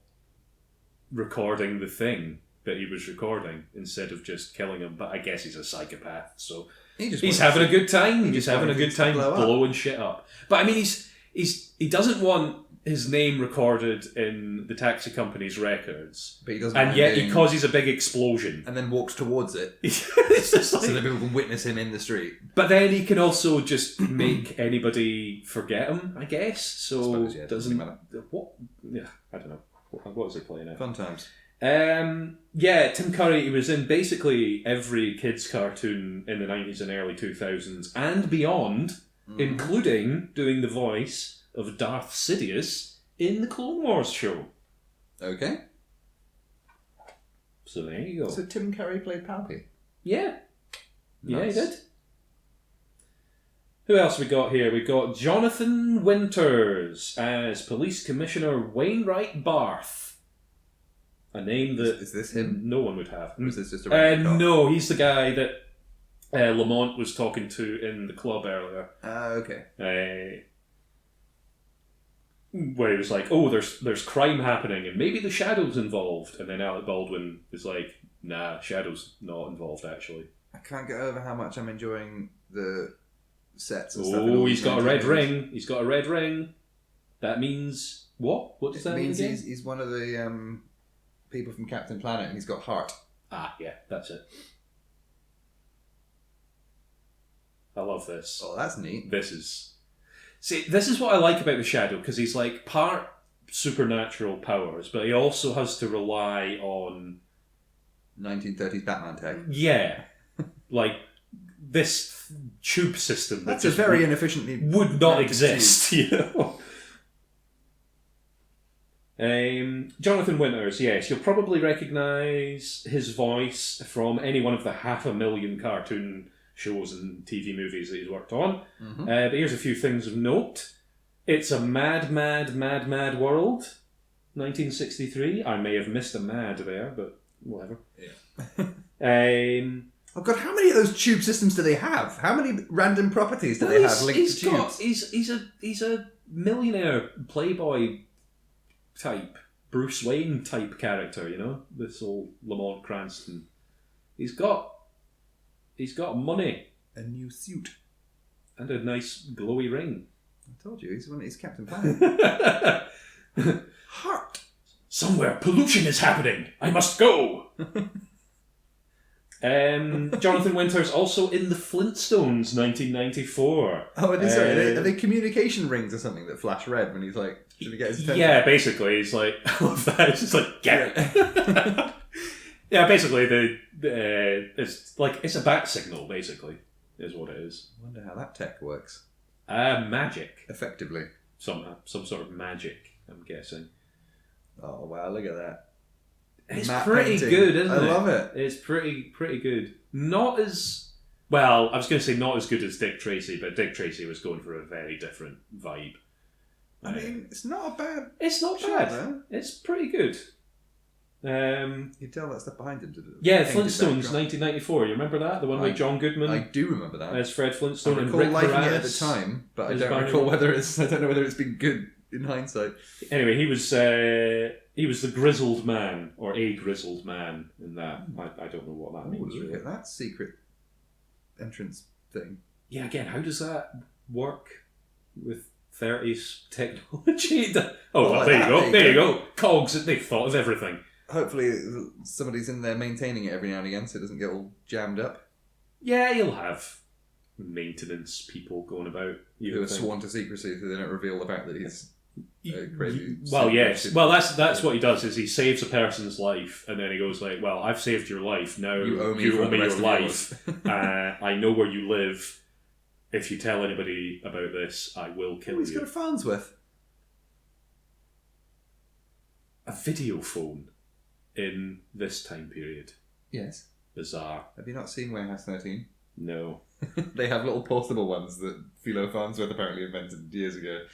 recording the thing that he was recording, instead of just killing him. But I guess he's a psychopath, so he's having a good time. He's having a good time blowing shit up. But I mean, he doesn't want his name recorded in the taxi company's records, but he doesn't, and yet he causes a big explosion and then walks towards it. It's just like, so that people can witness him in the street. But then he can also just make anybody forget him, I guess. So I suppose, yeah, doesn't matter. What? Yeah, I don't know. What was he playing at? Fun times. Yeah, Tim Curry. He was in basically every kids' cartoon in the 90s and early 2000s and beyond, including doing the voice of Darth Sidious in the Clone Wars show. Okay. So there you go. So Tim Curry played Palpy? Yeah. Nice. Yeah, he did. Who else we got here? We got Jonathan Winters as Police Commissioner Wainwright Barth. A name that is this him? No one would have. Or is this just a random cop? No, he's the guy that Lamont was talking to in the club earlier. Okay. Where he was like, "Oh, there's crime happening, and maybe the Shadow's involved." And then Alec Baldwin is like, "Nah, Shadow's not involved, actually." I can't get over how much I'm enjoying the sets and stuff. Oh, he's got a red ring. He's got a red ring. That means what? What does that mean again? He's one of the people from Captain Planet, and he's got heart. Ah, yeah, that's it. I love this. Oh, that's neat. This is what I like about the Shadow, because he's like part supernatural powers, but he also has to rely on 1930s Batman tech. Yeah, like this tube system. That's a very inefficiently would not exist. You know. Jonathan Winters, yes, you'll probably recognise his voice from any one of the 500,000 cartoon shows and TV movies that he's worked on. Mm-hmm. But here's a few things of note. It's a mad, mad, mad, mad world. 1963. I may have missed a mad there, but whatever. Yeah. Oh God, how many of those tube systems do they have? How many random properties do they have linked to tubes? He's a millionaire playboy type, Bruce Wayne type character, you know? This old Lamont Cranston. He's got money. A new suit. And a nice glowy ring. I told you, he's Captain Planet. Heart! Somewhere pollution is happening! I must go! Jonathan Winters also in the Flintstones 1994. Oh, are they communication rings or something that flash red when he's like, should he get his attention? Yeah, basically, he's like, I love that. It's just like, get it. Yeah, basically, it's a bat signal, basically, is what it is. I wonder how that tech works. Magic. Effectively. Some sort of magic, I'm guessing. Oh, wow, look at that. It's Matte pretty painting. good, isn't it? I love it. It's pretty good. Not as... Well, I was going to say not as good as Dick Tracy, but Dick Tracy was going for a very different vibe. I mean, it's not a bad... It's not bad. Though. It's pretty good. You can tell that stuff behind him. Yeah, Flintstones, 1994. You remember that? The one with John Goodman? I do remember that. As Fred Flintstone and recall Rick liking Moranis it at the time, but I don't recall whether it's... I don't know whether it's been good in hindsight. Anyway, he was the grizzled man, or a grizzled man in that. I don't know what that means. Look really. at that secret entrance thing. Yeah, again, how does that work with 30s technology? There you go. Cogs, they've thought of everything. Hopefully somebody's in there maintaining it every now and again so it doesn't get all jammed up. Yeah, you'll have maintenance people going about. Who are sworn to secrecy so they don't reveal the fact that he's crazy. Well, yes. Well, that's what he does, is he saves a person's life and then he goes like, well, I've saved your life, now you owe me your life. I know where you live. If you tell anybody about this, I will kill you. He's got a Farnsworth. A video phone in this time period. Yes. Bizarre. Have you not seen Warehouse 13? No. They have little portable ones that Philo Farnsworth apparently invented years ago.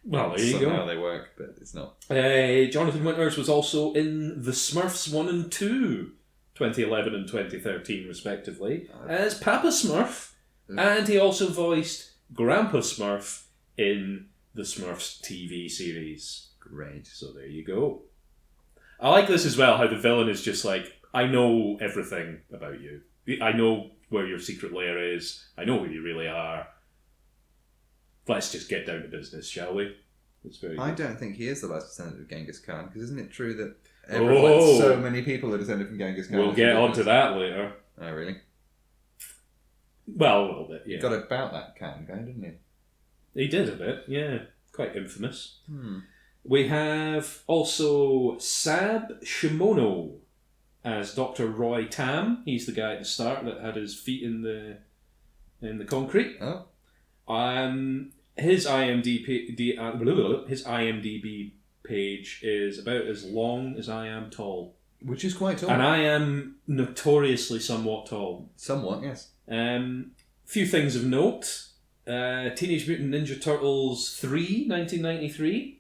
Well, there you go. Somehow they work, but it's not. Jonathan Winters was also in The Smurfs 1 and 2, 2011 and 2013 respectively, as Papa Smurf, and he also voiced Grandpa Smurf in the Smurfs TV series. Great. So there you go. I like this as well, how the villain is just like, I know everything about you. I know where your secret lair is. I know who you really are. Let's just get down to business, shall we? It's very I good. don't think he is the last descendant of Genghis Khan, because isn't it true that so many people are descended from Genghis Khan? We'll get onto that later. Oh, really? Well, a little bit, yeah. He got about that Khan guy, didn't he? He did a bit, yeah. Quite infamous. We have also Sab Shimono as Dr. Roy Tam. He's the guy at the start that had his feet in the concrete. Oh. His IMDb page is about as long as I am tall. Which is quite tall. And I am notoriously somewhat tall. Somewhat, yes. Few things of note. Teenage Mutant Ninja Turtles 3, 1993.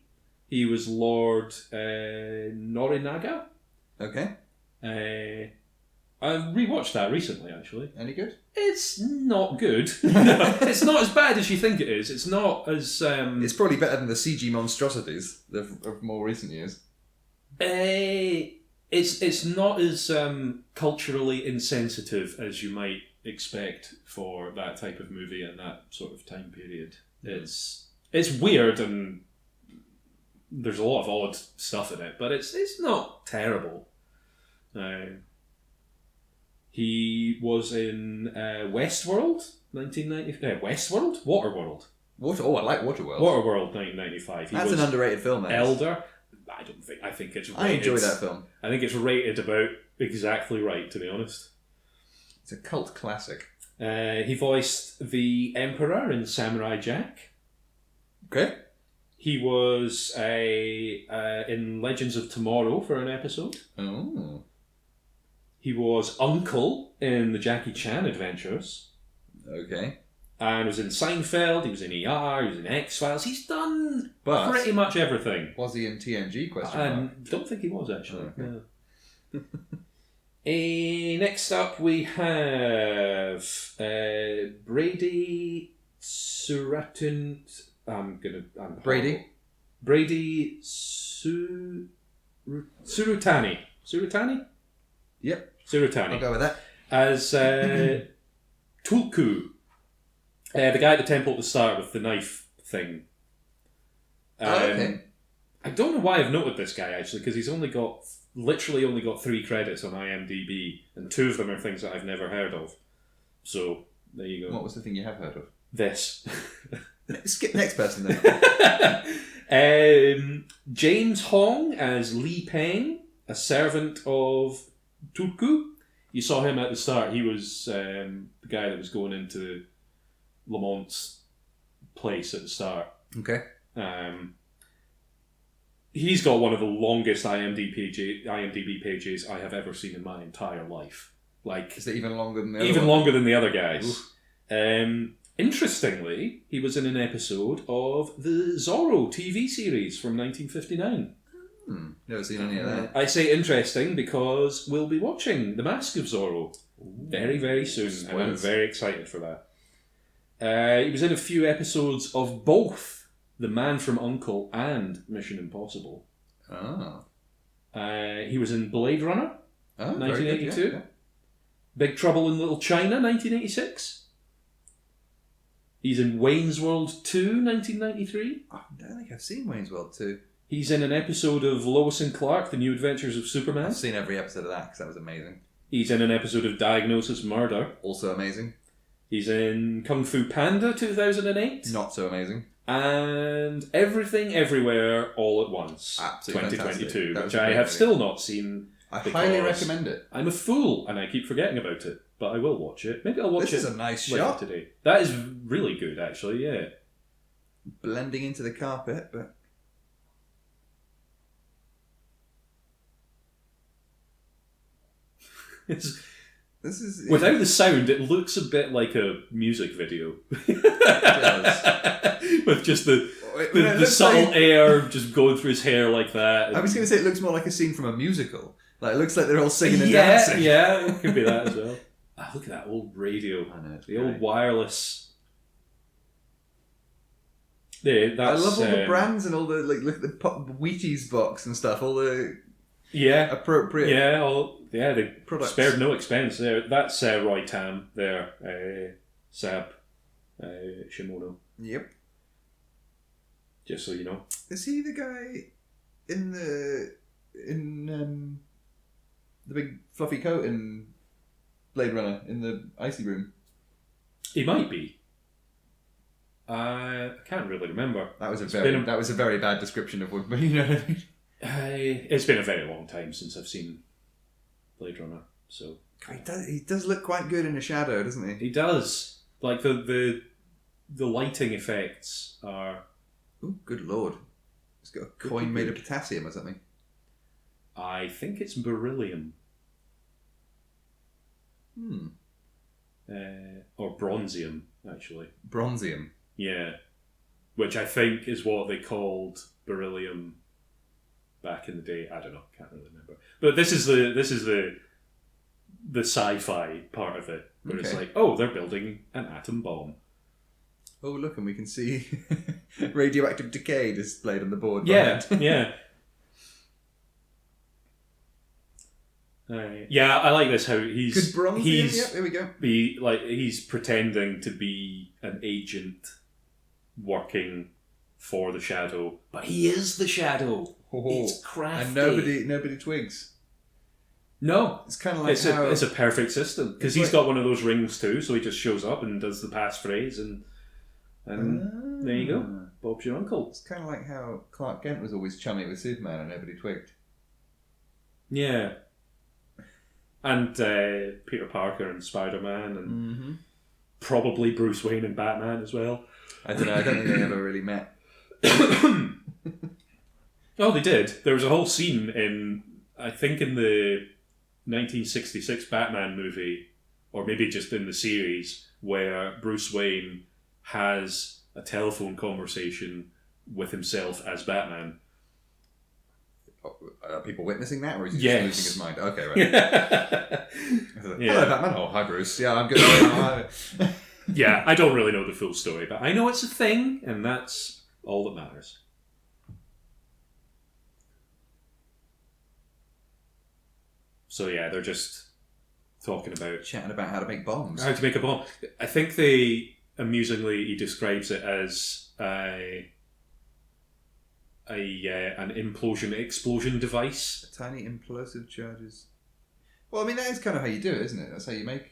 He was Lord Norinaga. Okay. I rewatched that recently, actually. Any good? It's not good. It's not as bad as you think it is. It's not as... It's probably better than the CG monstrosities of more recent years. It's not as culturally insensitive as you might expect for that type of movie at that sort of time period. It's weird and there's a lot of odd stuff in it, but it's not terrible. He was in Westworld, 1990. Westworld? Waterworld. I like Waterworld. Waterworld, 1995. That's an underrated film. Elder. I think it's rated. I enjoy that film. I think it's rated about exactly right, to be honest. It's a cult classic. He voiced the Emperor in Samurai Jack. Okay. He was in Legends of Tomorrow for an episode. Oh. He was Uncle in the Jackie Chan Adventures. Okay. And was in Seinfeld, he was in ER, he was in X-Files. He's done pretty much everything. Was he in TNG? I don't think he was, actually. Okay. No. Next up we have Brady Suratan. Brady Surutani. Surutani? Yep. Surutani. I'll go with that. As Tulku. The guy at the temple at the start with the knife thing. Okay. I don't know why I've noted this guy, actually, because he's literally only got 3 credits on IMDb, and 2 of them are things that I've never heard of. So, there you go. What was the thing you have heard of? This. Skip next person then. James Hong as Li Peng, a servant of Tulku. You saw him at the start. He was the guy that was going into Lamont's place at the start. Okay. He's got one of the longest IMDb pages I have ever seen in my entire life. Like, is it even longer than the other even longer than the other guys? Interestingly, he was in an episode of the Zorro TV series from 1959. Never seen any of that. I say interesting because we'll be watching The Mask of Zorro very, very soon, and I'm very excited for that. He was in a few episodes of both The Man from U.N.C.L.E. and Mission Impossible. Oh. He was in Blade Runner, 1982. Good, yeah. Big Trouble in Little China, 1986. He's in Wayne's World 2, 1993. I don't think I've seen Wayne's World 2. He's in an episode of Lois and Clark, The New Adventures of Superman. I've seen every episode of that because that was amazing. He's in an episode of Diagnosis Murder. Also amazing. He's in Kung Fu Panda 2008. Not so amazing. And Everything Everywhere All at Once. Absolutely 2022, which I have still not seen. I highly recommend it. I'm a fool and I keep forgetting about it, but I will watch it. Maybe I'll watch it. This is a nice later shot today. That is really good, actually. Yeah. Blending into the carpet, but this is without the sound. It looks a bit like a music video. It does. With just the subtle air just going through his hair like that. I was going to say it looks more like a scene from a musical, Like, it looks like they're all singing and dancing. Yeah, it could be that as well. Ah, look at that old radio. I know, the old wireless. Yeah, I love all the brands and all the, like, look at the Wheaties box and stuff, all the appropriate they products. Spared no expense there. That's Roy Tam there, Sab Shimono. Yep. Just so you know. Is he the guy in the big fluffy coat in Blade Runner in the icy room? He might be. I can't really remember. That was a very bad description of what, you know what I mean? It's been a very long time since I've seen Blade Runner, so he does look quite good in a shadow, doesn't he? He does. Like the lighting effects are. Oh, good lord! He's got a coin made of potassium or something. I think it's beryllium. Or bronzium, actually. Bronzium. Yeah, which I think is what they called beryllium back in the day. I don't know, can't really remember. But this is the sci-fi part of it, where it's like, oh, they're building an atom bomb. Oh, look, and we can see radioactive decay displayed on the board. Yeah, yeah. Yeah, I like this. How he's good bronzium. Yep, there we go. He's pretending to be an agent working for the Shadow, but he is the Shadow. It's crafty, and nobody twigs. No, it's kind of like it's a perfect system because he's got one of those rings too. So he just shows up and does the passphrase, and there you go. Bob's your uncle. It's kind of like how Clark Kent was always chummy with Superman and nobody twigged. Yeah. And Peter Parker and Spider-Man and probably Bruce Wayne and Batman as well. I don't know. I don't think they ever really met. Oh, they did. There was a whole scene in the 1966 Batman movie, or maybe just in the series, where Bruce Wayne has a telephone conversation with himself as Batman. Are people witnessing that, or is he just losing his mind? Okay, right. Hello, Batman. Oh, hi, Bruce. Yeah, I'm good. Yeah, I don't really know the full story, but I know it's a thing, and that's all that matters. So yeah, they're just chatting about how to make bombs. How to make a bomb. I think amusingly, he describes it as an explosion device. Tiny implosive charges. Well, I mean, that is kind of how you do it, isn't it? That's how you make.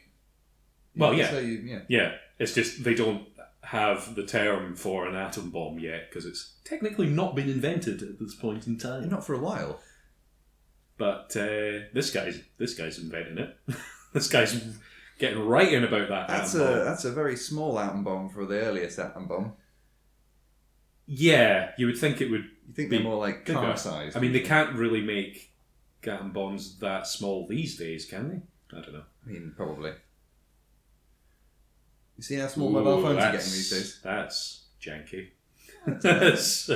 Yeah. It's just they don't have the term for an atom bomb yet because it's technically not been invented at this point in time. Not for a while. But this guy's inventing it. This guy's getting right in about that. That's a very small atom bomb for the earliest atom bomb. Yeah, you would think it would. You think they're more like car size? I mean, they can't really make atom bombs that small these days, can they? I don't know. I mean, probably. You see how small mobile phones are getting these days? That's janky. That's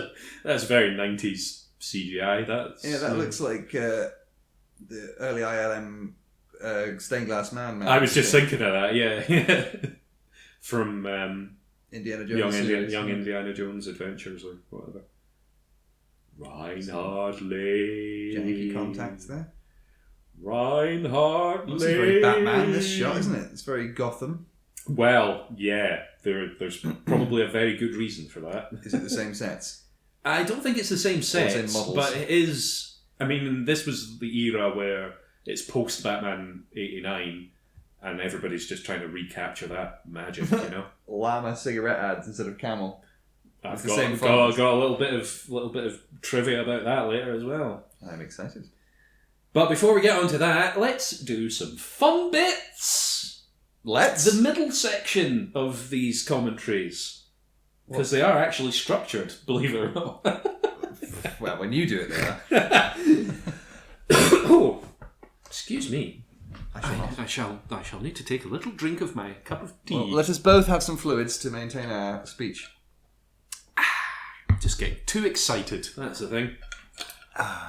very 90s CGI. That looks like the early ILM stained glass man. I was just thinking of that. Yeah, from Indiana Jones, Young Indiana Jones Adventures or whatever. Reinhard Lane. Janky contacts there. Reinhard Lane. It's very Batman, this shot, isn't it? It's very Gotham. Well, yeah. There's probably a very good reason for that. Is it the same sets? I don't think it's the same sets, but it is. I mean, this was the era where it's post Batman '89, and everybody's just trying to recapture that magic, you know. Llama cigarette ads instead of camel. I've got a little bit of trivia about that later as well. I'm excited. But before we get on to that, let's do some fun bits. The middle section of these commentaries. Because they are actually structured, believe it or not. Well, when you do it, they are. Oh, excuse me. I shall need to take a little drink of my cup of tea. Well, let us both have some fluids to maintain our speech. Just getting too excited. That's the thing.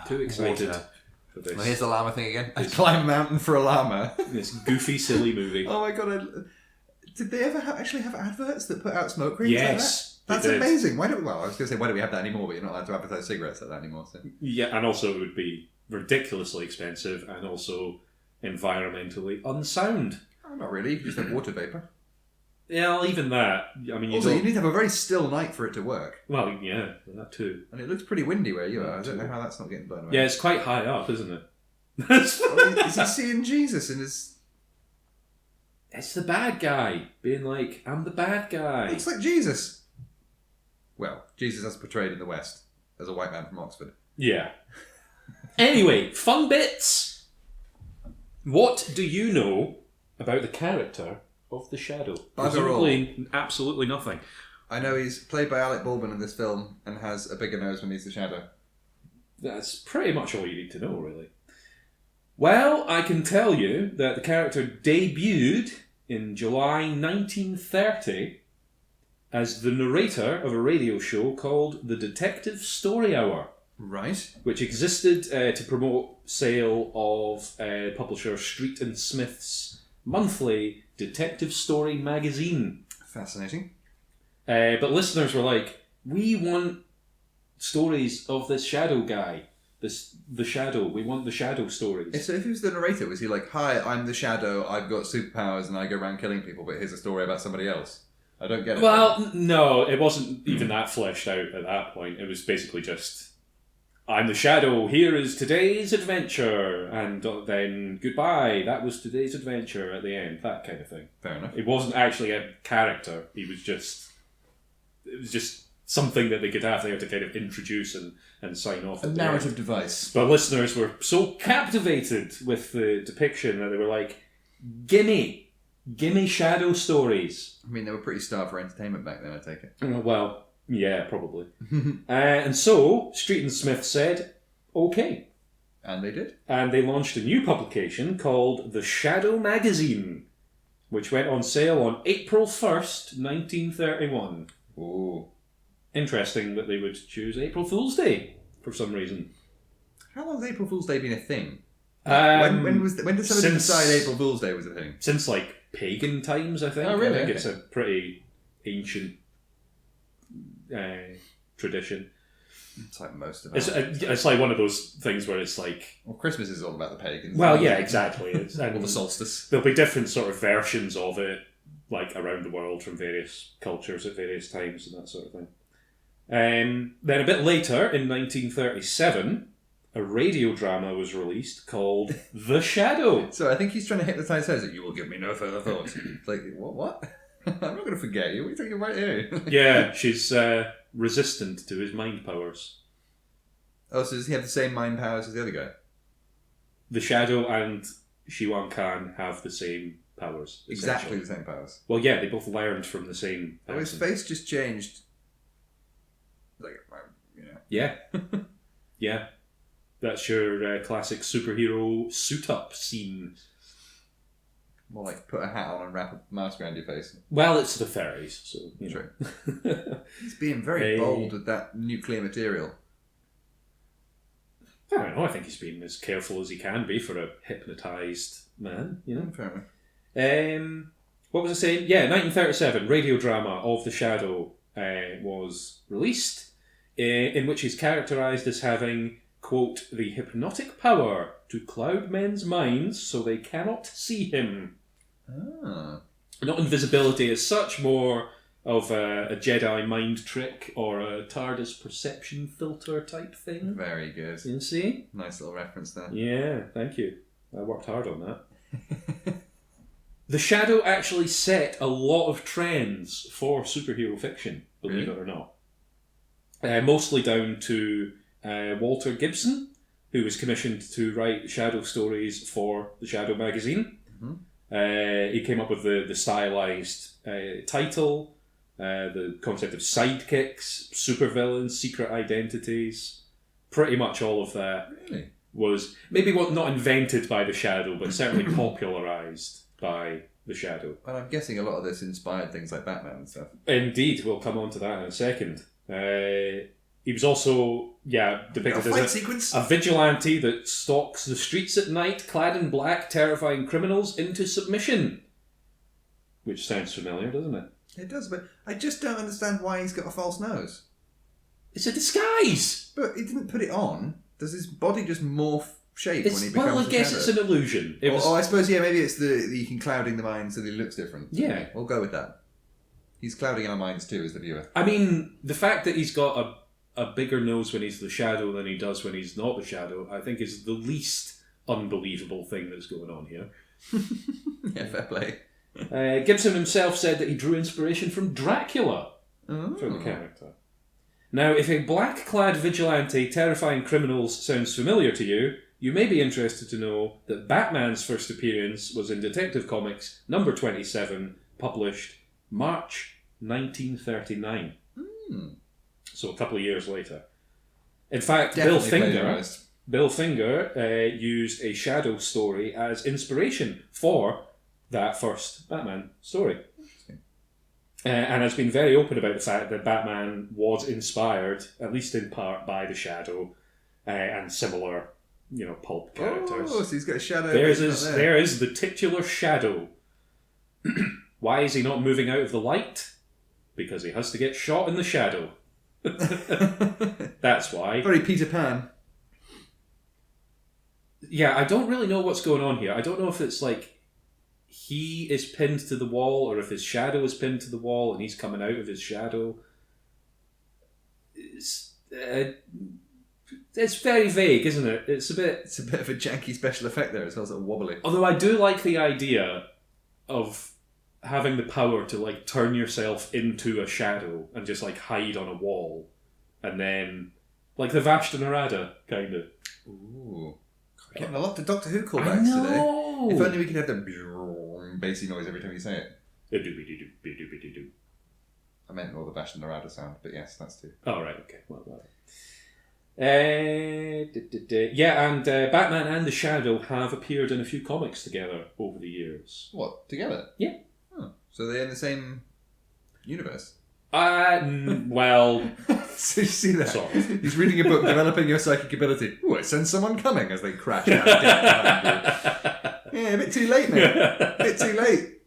Too excited. Water. for this. Well, here's the llama thing again. I climb a mountain for a llama. This goofy, silly movie. Oh my god! Did they ever actually have adverts that put out smoke rings? Yes, like that? That's amazing. Why don't? Well, I was going to say, why don't we have that anymore? But you're not allowed to advertise cigarettes like that anymore. So. Yeah, and also it would be ridiculously expensive and also environmentally unsound. Oh, not really. You just have water vapor. Yeah, well, even that. I mean, you need to have a very still night for it to work. Well, yeah, that too. And it looks pretty windy where you are. I don't know how that's not getting blown away. Yeah, it's quite high up, isn't it? Is he seeing Jesus in his... It's the bad guy being like, I'm the bad guy. Looks like Jesus. Well, Jesus as portrayed in the West as a white man from Oxford. Yeah. Anyway, fun bits. What do you know about the character of the Shadow? Presumably, absolutely nothing. I know he's played by Alec Baldwin in this film and has a bigger nose when he's the Shadow. That's pretty much all you need to know, really. Well, I can tell you that the character debuted in July 1930 as the narrator of a radio show called The Detective Story Hour. Right. Which existed to promote sale of publisher Street and Smith's monthly Detective Story magazine. Fascinating. But listeners were like, we want stories of this Shadow guy. The Shadow. We want the Shadow stories. So if he was the narrator, was he like, hi, I'm the Shadow, I've got superpowers and I go around killing people, but here's a story about somebody else? I don't get it. Well, no, it wasn't even that fleshed out at that point. It was basically just, I'm the Shadow, here is today's adventure, and then goodbye, that was today's adventure at the end, that kind of thing. Fair enough. It wasn't actually a character, it was just something that they could have. They had to kind of introduce and sign off. A narrative device. But listeners were so captivated with the depiction that they were like, gimme Shadow stories. I mean, they were pretty starved for entertainment back then, I take it. Well, yeah, probably. And so, Street and Smith said, okay. And they did. And they launched a new publication called The Shadow Magazine, which went on sale on April 1st, 1931. Ooh. Interesting that they would choose April Fool's Day for some reason. How long has April Fool's Day been a thing? When did somebody decide April Fool's Day was a thing? Since like pagan times, I think. Oh, really? I think it's a pretty ancient tradition. It's like most of it. It's like one of those things where it's like... Well, Christmas is all about the pagans. Well, yeah, exactly. And or the solstice. There'll be different sort of versions of it, like around the world from various cultures at various times and that sort of thing. Then a bit later, in 1937, a radio drama was released called The Shadow. So I think he's trying to hypnotise her that you will give me no further thought. It's like, what? I'm not going to forget you. What are you talking about here? Yeah, she's resistant to his mind powers. Oh, so does he have the same mind powers as the other guy? The Shadow and Shiwan Khan have the same powers. Exactly the same powers. Well, yeah, they both learned from the same person. Oh, his face just changed. Like, you know. Yeah. Yeah. That's your classic superhero suit-up scene. More like put a hat on and wrap a mask around your face. Well, it's the fairies, so you know. True. He's being very bold with that nuclear material. I don't know. I think he's being as careful as he can be for a hypnotised man. You know. Fair enough. What was I saying? Yeah, 1937 radio drama of The Shadow was released, in which he's characterised as having, quote, the hypnotic power to cloud men's minds so they cannot see him. Ah. Not invisibility as such, more of a Jedi mind trick or a TARDIS perception filter type thing. Very good. You see? Nice little reference there. Yeah, thank you. I worked hard on that. The Shadow actually set a lot of trends for superhero fiction, believe it or not. Mostly down to Walter Gibson, who was commissioned to write Shadow stories for the Shadow magazine. Mm-hmm. He came up with the stylized title, the concept of sidekicks, supervillains, secret identities. Pretty much all of that was maybe not invented by the Shadow, but certainly popularised by the Shadow. And I'm guessing a lot of this inspired things like Batman and stuff. Indeed, we'll come on to that in a second. He was also, depicted as a vigilante that stalks the streets at night, clad in black, terrifying criminals into submission. Which sounds familiar, doesn't it? It does, but I just don't understand why he's got a false nose. It's a disguise! But he didn't put it on. Does his body just morph shape when he becomes a shadow? Well, I guess it's an illusion. I suppose, maybe it's you can clouding the mind so that he looks different. Yeah. Okay, we'll go with that. He's clouding our minds too, as the viewer. I mean, the fact that he's got a bigger nose when he's the shadow than he does when he's not the shadow, I think is the least unbelievable thing that's going on here. Yeah, fair play. Gibson himself said that he drew inspiration from Dracula for the character. Now, if a black-clad vigilante terrifying criminals sounds familiar to you, you may be interested to know that Batman's first appearance was in Detective Comics number 27, published March 1939. So a couple of years later. In fact, Bill Finger used a shadow story as inspiration for that first Batman story. And has been very open about the fact that Batman was inspired, at least in part, by the Shadow and similar, pulp characters. Oh, so he's got a shadow. There is the titular Shadow. Why is he not moving out of the light? Because he has to get shot in the shadow. That's why. Very Peter Pan. Yeah, I don't really know what's going on here. I don't know if it's like he is pinned to the wall or if his shadow is pinned to the wall and he's coming out of his shadow. It's very vague, isn't it? It's a bit of a janky special effect there as well, sort of wobbly. Although I do like the idea of having the power to turn yourself into a shadow and just hide on a wall, and then the Vashta Narada kind of. Ooh, getting a lot of Doctor Who callbacks today. If only we could have the bassy noise every time you say it. I meant more the Vashta Narada sound, but yes, that's too. Oh right, okay. Well. And Batman and the Shadow have appeared in a few comics together over the years. What, together? Yeah. Oh, so they're in the same universe? Well... So you see that? Sorry. He's reading a book, Developing Your Psychic Ability. Ooh, I sense someone coming as they crash down behind you. Yeah, a bit too late, mate. A bit too late.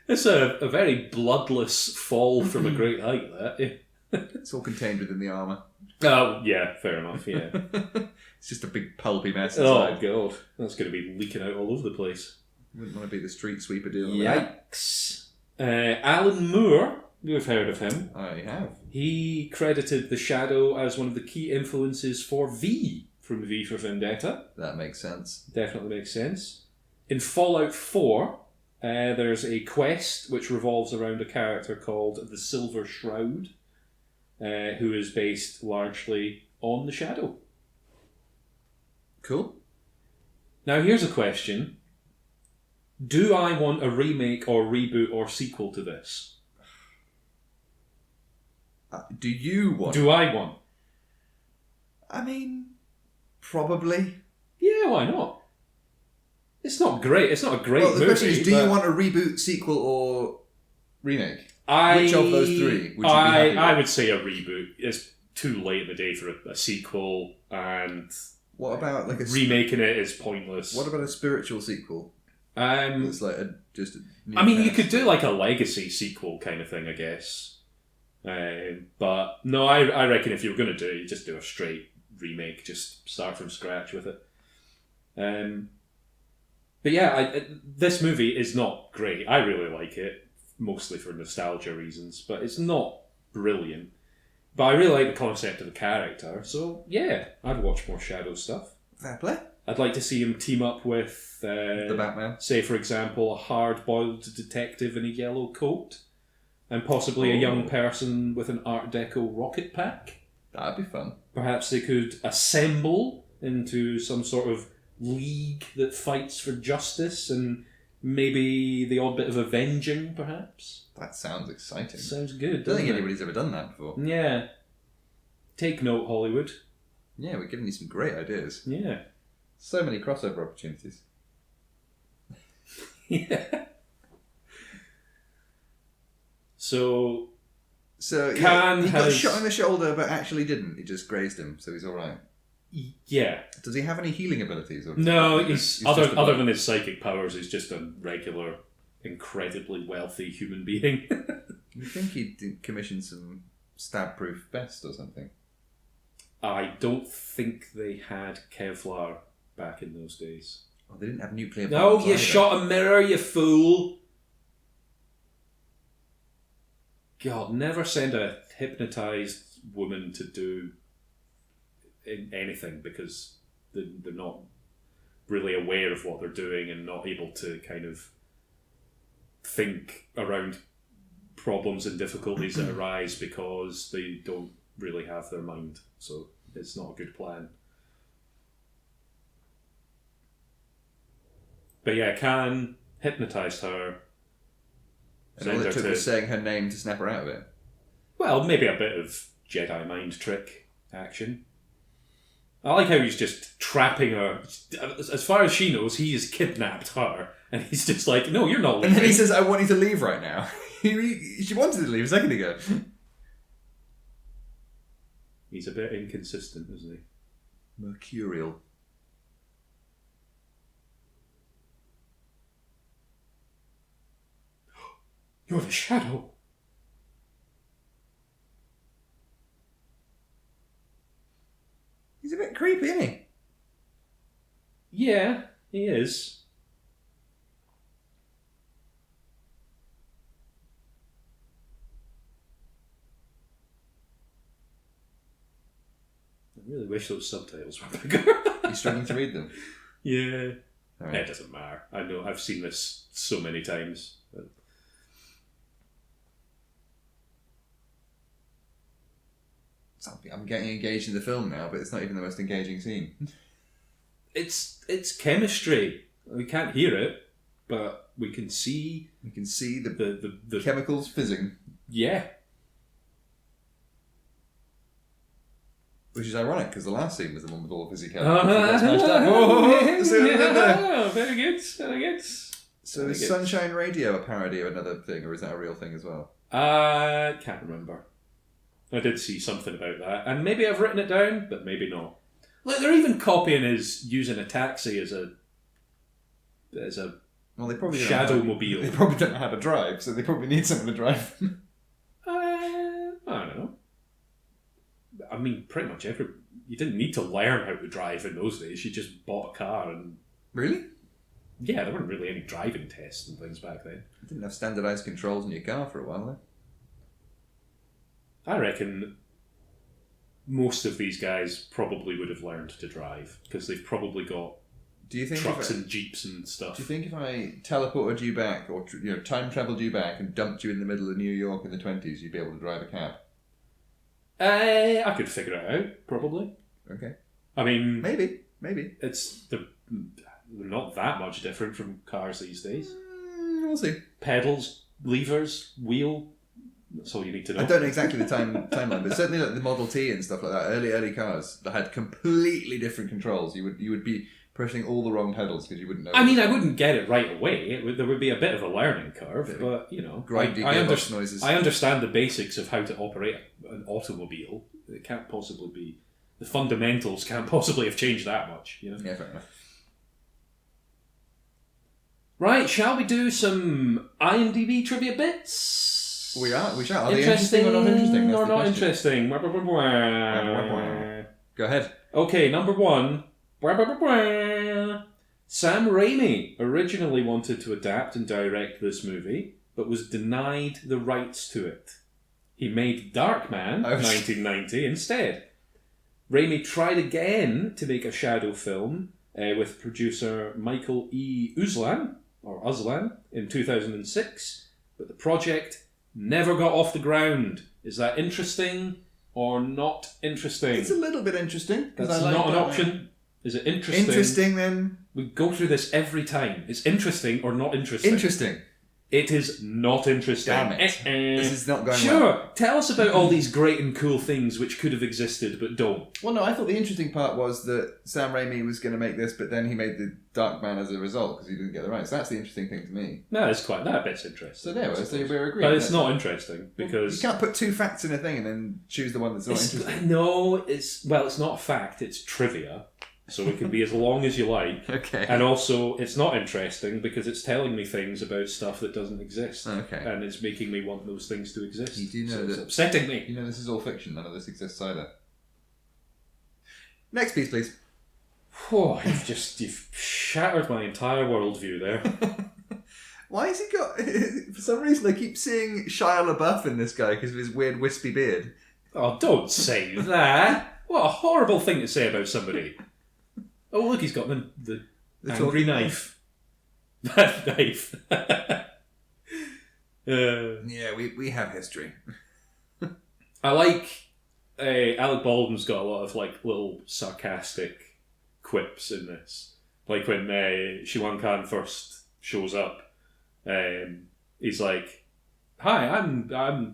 It's a very bloodless fall from a great height, that. It's all contained within the armour. Oh, yeah, fair enough, yeah. It's just a big pulpy mess inside. Oh, God. That's going to be leaking out all over the place. Wouldn't want to be the street sweeper deal. Yikes. Alan Moore, you've heard of him. I have. He credited the Shadow as one of the key influences for V from V for Vendetta. That makes sense. Definitely makes sense. In Fallout 4, there's a quest which revolves around a character called the Silver Shroud, who is based largely on the Shadow. Cool. Now here's a question. Do I want a remake or reboot or sequel to this? Do you want? Do I want? I mean, probably. Yeah, why not? It's not great. It's not a great movie. The question is, do you want a reboot, sequel, or remake? Which of those three would you be happy with? I would say a reboot. It's too late in the day for a sequel, and what about remaking it is pointless. What about a spiritual sequel? It's just a new you could do a legacy sequel kind of thing, I guess. But no, I reckon if you were going to do it, you just do a straight remake, just start from scratch with it. But yeah, this movie is not great. I really like it, mostly for nostalgia reasons, but it's not brilliant. But I really like the concept of the character, so yeah, I'd watch more Shadow stuff. Fair play. I'd like to see him team up with the Batman. Say, for example, a hard-boiled detective in a yellow coat, and possibly a young person with an Art Deco rocket pack. That'd be fun. Perhaps they could assemble into some sort of league that fights for justice, and maybe the odd bit of avenging, perhaps. That sounds exciting. Sounds good. I don't think anybody's ever done that before. Yeah. Take note, Hollywood. Yeah, we're giving you some great ideas. Yeah. So many crossover opportunities. Yeah. So, So he Khan got shot in the shoulder, but actually didn't. He just grazed him, so he's all right. Yeah. Does he have any healing abilities? Or No, he's other than his psychic powers, he's just a regular, incredibly wealthy human being. You think he'd commission some stab-proof vest or something? I don't think they had Kevlar back in those days. Oh, they didn't have nuclear bombs. No, you either. shot a mirror, you fool. God, never send a hypnotised woman to do anything because they're not really aware of what they're doing and not able to kind of think around problems and difficulties that arise because they don't really have their mind. So it's not a good plan. But yeah, Khan hypnotised her. And all it took was saying her name to snap her out of it. Well, maybe a bit of Jedi mind trick action. I like how he's just trapping her. As far as she knows, he has kidnapped her. And he's just like, no, you're not leaving. And then he says, I want you to leave right now. She wanted to leave a second ago. He's a bit inconsistent, isn't he? Mercurial. You're the Shadow. He's a bit creepy, isn't he? Yeah, he is. I really wish those subtitles were bigger. You're struggling to read them? Yeah. Right. It doesn't matter. I know, I've seen this so many times. But... I'm getting engaged in the film now, but it's not even the most engaging scene. It's chemistry. We can't hear it, but we can see... We can see the the chemicals fizzing. Yeah. Which is ironic, because the last scene was the one with all the fizzy chemicals. Oh, very good, very good. So is Sunshine Radio a parody of another thing, or is that a real thing as well? I can't remember. I did see something about that, and maybe I've written it down, but maybe not. Like they're even copying his using a taxi as a well, they probably shadow mobile. They probably don't know how to drive, so they probably need someone to drive. I don't know. I mean, pretty much you didn't need to learn how to drive in those days. You just bought a car and... Really? Yeah, there weren't really any driving tests and things back then. You didn't have standardised controls in your car for a while, though. I reckon most of these guys probably would have learned to drive because they've probably got trucks and jeeps and stuff. Do you think if I teleported you back or time travelled you back and dumped you in the middle of New York in the 20s, you'd be able to drive a cab? I could figure it out, probably. Okay. I mean... Maybe. They're not that much different from cars these days. We'll see. Pedals, levers, wheel... That's all you need to know. I don't know exactly the timeline, but certainly like the Model T and stuff like that, early cars that had completely different controls. You would be pressing all the wrong pedals because you wouldn't know. I mean, I wouldn't get it right away. There would be a bit of a learning curve, but grindy gearbox noises. I understand the basics of how to operate an automobile. It can't possibly be the fundamentals. Can't possibly have changed that much. Yeah, fair enough. Right, shall we do some IMDb trivia bits? We shall. Are they interesting or not interesting? That's or not question. interesting? Go ahead. Okay, number one. Sam Raimi originally wanted to adapt and direct this movie, but was denied the rights to it. He made Darkman, 1990, instead. Raimi tried again to make a shadow film with producer Michael E. Uslan in 2006, but the project never got off the ground. Is that interesting or not interesting? It's a little bit interesting. That's not an option. Is it interesting? Interesting then? We go through this every time. It's interesting or not interesting? Interesting. It is not interesting. Damn it. This is not going well. Sure, tell us about all these great and cool things which could have existed but don't. Well, no, I thought the interesting part was that Sam Raimi was going to make this, but then he made the Darkman as a result because he didn't get the rights. That's the interesting thing to me. No, it's quite that bit's interesting. So there, so we're agreeing. But it's not interesting because you can't put two facts in a thing and then choose the one that's not interesting. No, it's not a fact. It's trivia. So it can be as long as you like. Okay. And also, it's not interesting because it's telling me things about stuff that doesn't exist. Okay. And it's making me want those things to exist. You do know so that... It's upsetting me. You know this is all fiction. None of this exists either. Next piece, please. Oh, you've shattered my entire worldview there. Why has he got... For some reason, I keep seeing Shia LaBeouf in this guy because of his weird wispy beard. Oh, don't say that. What a horrible thing to say about somebody. Oh, look, he's got the angry knife. That knife. Yeah, we have history. I like... Alec Baldwin's got a lot of like little sarcastic quips in this. Like when Shiwan Khan first shows up, he's like, "Hi, I'm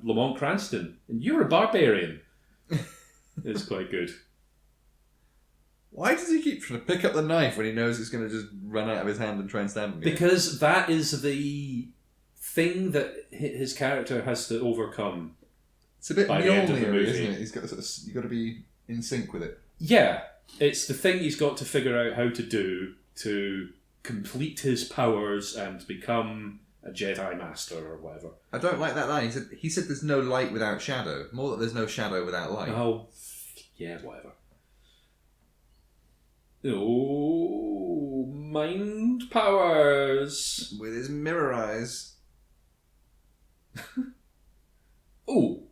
Lamont Cranston, and you're a barbarian." It's quite good. Why does he keep trying to pick up the knife when he knows it's going to just run out of his hand and try and stab him again? Because that is the thing that his character has to overcome. It's a bit Mjolnir, isn't it? You've got to be in sync with it. Yeah, it's the thing he's got to figure out how to do to complete his powers and become a Jedi Master or whatever. I don't like that line. He said there's no light without shadow. More that there's no shadow without light. Oh, yeah, whatever. Oh, mind powers. With his mirror eyes. Oh.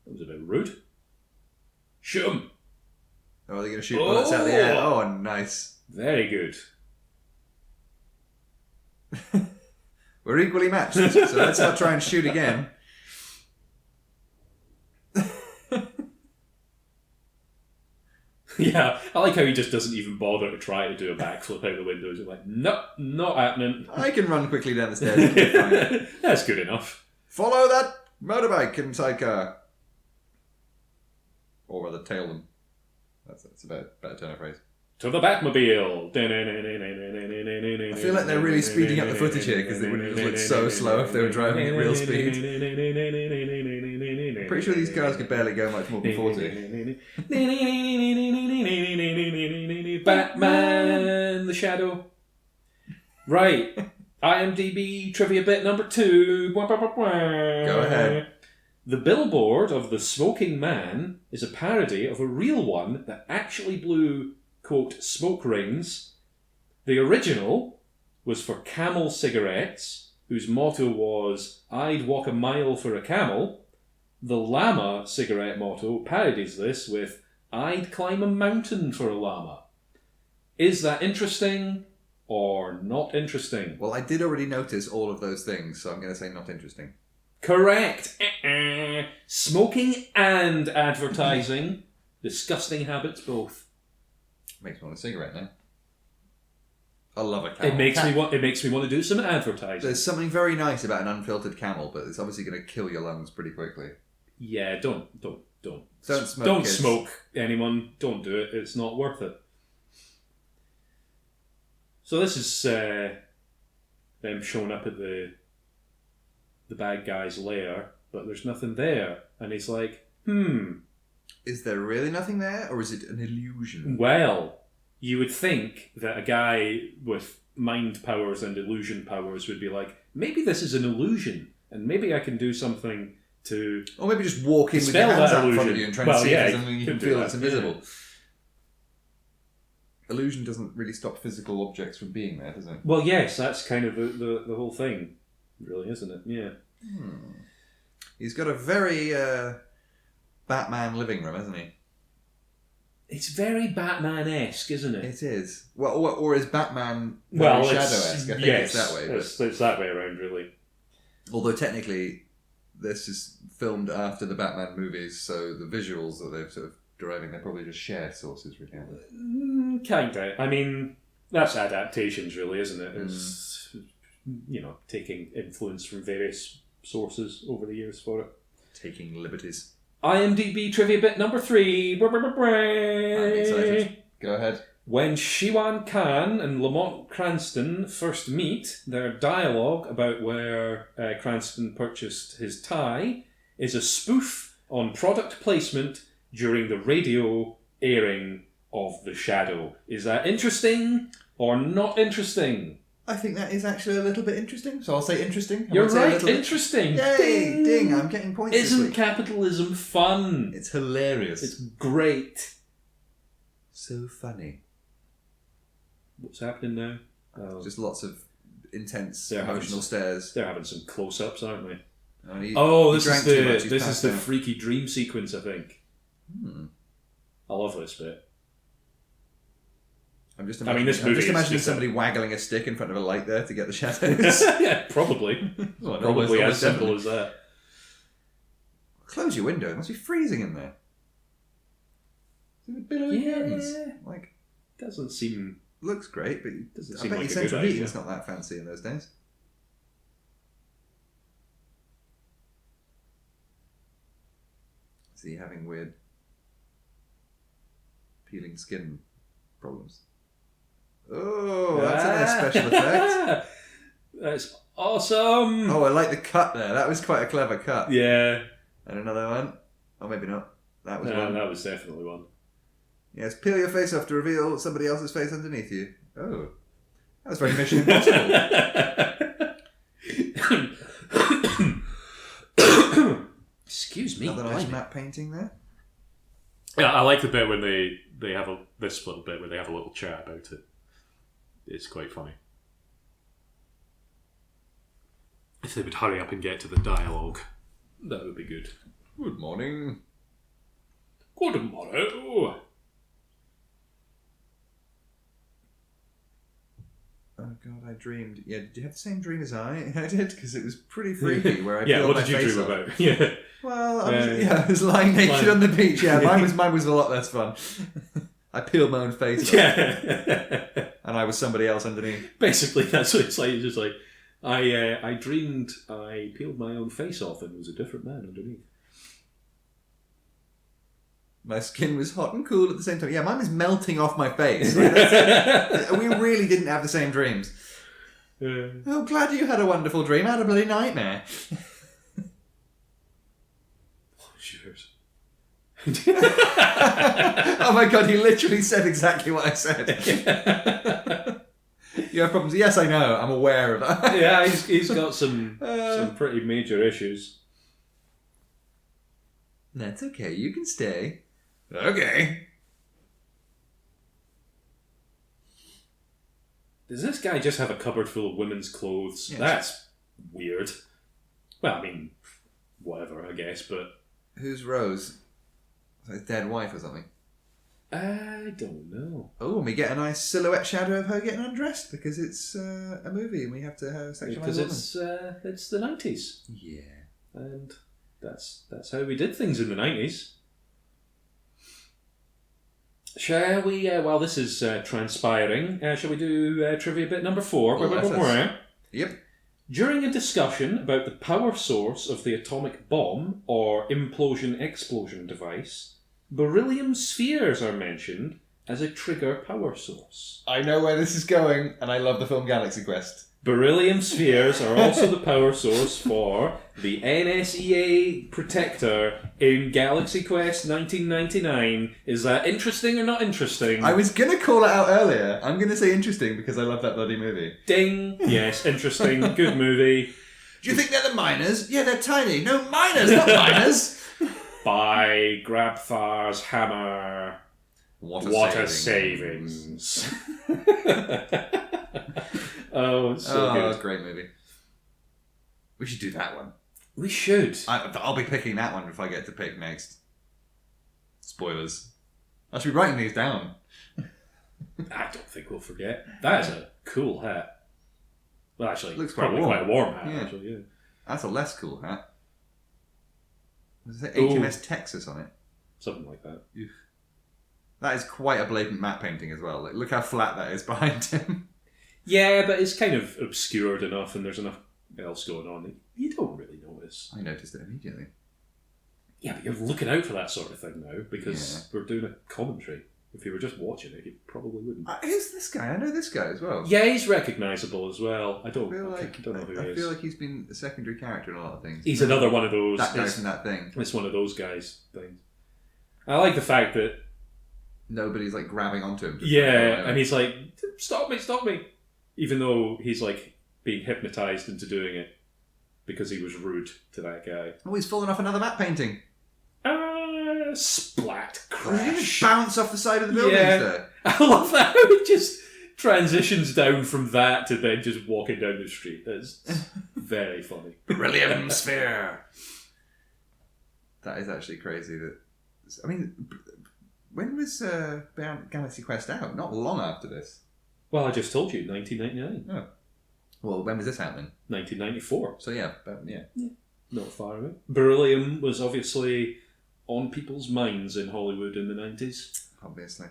That was a bit rude. Shoot him. Oh, they're going to shoot bullets out of the air. Oh, nice. Very good. We're equally matched, so let's not try and shoot again. Yeah, I like how he just doesn't even bother to try to do a backflip out the windows. He's like, nope, not happening. I can run quickly down the stairs. It'll be fine. That's good enough. Follow that motorbike and sidecar. Or rather, tail them. That's a better turn of phrase. To the Batmobile. I feel like they're really speeding up the footage here because they would have looked so slow if they were driving at real speed. I'm pretty sure these cars could barely go much more than 40. Batman, the Shadow. Right. IMDb trivia bit number 2. Go ahead. The billboard of the Smoking Man is a parody of a real one that actually blew, quote, smoke rings. The original was for Camel cigarettes, whose motto was, "I'd walk a mile for a camel." The Llama cigarette motto parodies this with, "I'd climb a mountain for a llama." Is that interesting or not interesting? Well, I did already notice all of those things, so I'm going to say not interesting. Correct. Smoking and advertising. Disgusting habits both. Makes me want a cigarette now. I love a camel. It makes me want to do some advertising. There's something very nice about an unfiltered camel, but it's obviously going to kill your lungs pretty quickly. Yeah, don't smoke. Don't kids. smoke, anyone. Don't do it. It's not worth it. So this is them showing up at the bad guy's lair, but there's nothing there. And he's like, Is there really nothing there, or is it an illusion? Well, you would think that a guy with mind powers and illusion powers would be like, maybe this is an illusion, and maybe I can do something to... Or maybe just walk in with your hands out in front of you and try and see if there's something you can feel that's invisible. Yeah. Illusion doesn't really stop physical objects from being there, does it? Well, yes, that's kind of the whole thing, really, isn't it? Yeah. He's got a very Batman living room, hasn't he? It's very Batman-esque, isn't it? It is. Well, or is Batman very Shadow-esque? I think it's that way. It's that way around, really. Although technically, this is filmed after the Batman movies, so the visuals that they're sort of deriving, they're probably just shared sources, really. Kinda. I mean, that's adaptations, really, isn't it? It's taking influence from various sources over the years for it. Taking liberties. IMDb trivia bit number 3. I'm excited. Go ahead. When Shiwan Khan and Lamont Cranston first meet, their dialogue about where Cranston purchased his tie is a spoof on product placement during the radio airing of The Shadow. Is that interesting or not interesting? I think that is actually a little bit interesting, so I'll say interesting. You're right, interesting. Yay! Ding! I'm getting points this Isn't week. capitalism fun? It's hilarious. It's great. So funny. What's happening now? Just lots of intense They're emotional stares. They're having some close-ups, aren't they? This is the freaky dream sequence, I think. I love this bit. I'm just imagining somebody waggling a stick in front of a light there to get the shadows. Yeah, probably. Probably as simple as that. Close your window. It must be freezing in there. Is it billowing curtains? Doesn't seem... Looks great, but doesn't I seem bet like your a good central idea. heating's not that fancy in those days. Is he having weird peeling skin problems? Oh, that's a nice special effect. That's awesome. Oh, I like the cut there. That was quite a clever cut. Yeah. And another one. Oh, maybe not. That was one. That was definitely one. Yes, peel your face off to reveal somebody else's face underneath you. Oh. That was very Mission Impossible. Excuse me. Another nice matte painting there. Yeah, I like the bit when they have this little bit where they have a little chat about it. It's quite funny. If they would hurry up and get to the dialogue, That would be good. Good morning. Good morning. Oh God, I dreamed. Yeah, did you have the same dream as I? I did, because it was pretty freaky. Where I Yeah, peeled what my did you face dream off. about? Yeah. Well, I was lying naked on the beach. Yeah, mine was a lot less fun. I peeled my own face off, Yeah. and I was somebody else underneath. Basically, that's what it's like. It's just like, I dreamed I peeled my own face off and it was a different man underneath. My skin was hot and cool at the same time. Yeah, mine was melting off my face. We really didn't have the same dreams. Oh, glad you had a wonderful dream. I had a bloody nightmare. Cheers. Oh my God, he literally said exactly what I said. You have problems? Yes, I know. I'm aware of that. Yeah, he's got some pretty major issues. That's okay. You can stay. Okay. Does this guy just have a cupboard full of women's clothes? Yes. That's weird. Well, I mean, whatever, I guess, but... Who's Rose? His dead wife or something? I don't know. Oh, and we get a nice silhouette shadow of her getting undressed because it's a movie and we have to have sexualize Because women. it's the 90s. Yeah. And that's how we did things in the 90s. Shall we, while this is transpiring, shall we do trivia bit number 4? Yep. During a discussion about the power source of the atomic bomb or implosion-explosion device, beryllium spheres are mentioned as a trigger power source. I know where this is going, and I love the film Galaxy Quest. Beryllium spheres are also the power source for the NSEA Protector in Galaxy Quest 1999. Is that interesting or not interesting? I was going to call it out earlier. I'm going to say interesting because I love that bloody movie. Ding! Yes, interesting. Good movie. Do you think they're the miners? Yeah, they're tiny. No, miners, not miners. By Grabthar's hammer. What a savings. Oh, it's so good. It's a great movie. We should do that one. We should. I'll be picking that one if I get to pick next. Spoilers. I should be writing these down. I don't think we'll forget. That is a cool hat. Well, actually, It looks probably quite quite a warm hat, Yeah. actually, yeah. That's a less cool hat. Does it say HMS Texas on it? Something like that. That is quite a blatant matte painting as well. Like, look how flat that is behind him. Yeah, but it's kind of obscured enough, and there's enough else going on that you don't really notice. I noticed it immediately. Yeah, but you're looking out for that sort of thing now because we're doing a commentary. If you were just watching it, you probably wouldn't. Who's this guy? I know this guy as well. Yeah, he's recognisable as well. I don't know who he I is. feel like he's been a secondary character in a lot of things. He's another one of those. That guy from that thing. It's one of those guys things. I like the fact that nobody's like grabbing onto him. Yeah, and he's like, stop me. Even though he's like being hypnotised into doing it because he was rude to that guy. Oh, he's fallen off another matte painting. Splat He crash. just bounce off the side of the building there. I love that how it just transitions down from that to then just walking down the street. It's very funny. Brilliant sphere. That is actually crazy. When was Galaxy Quest out? Not long after this. Well, I just told you, 1999. Oh. Well, when was this out then? 1994. So yeah. Not far away. Beryllium was obviously on people's minds in Hollywood in the 90s. Obviously.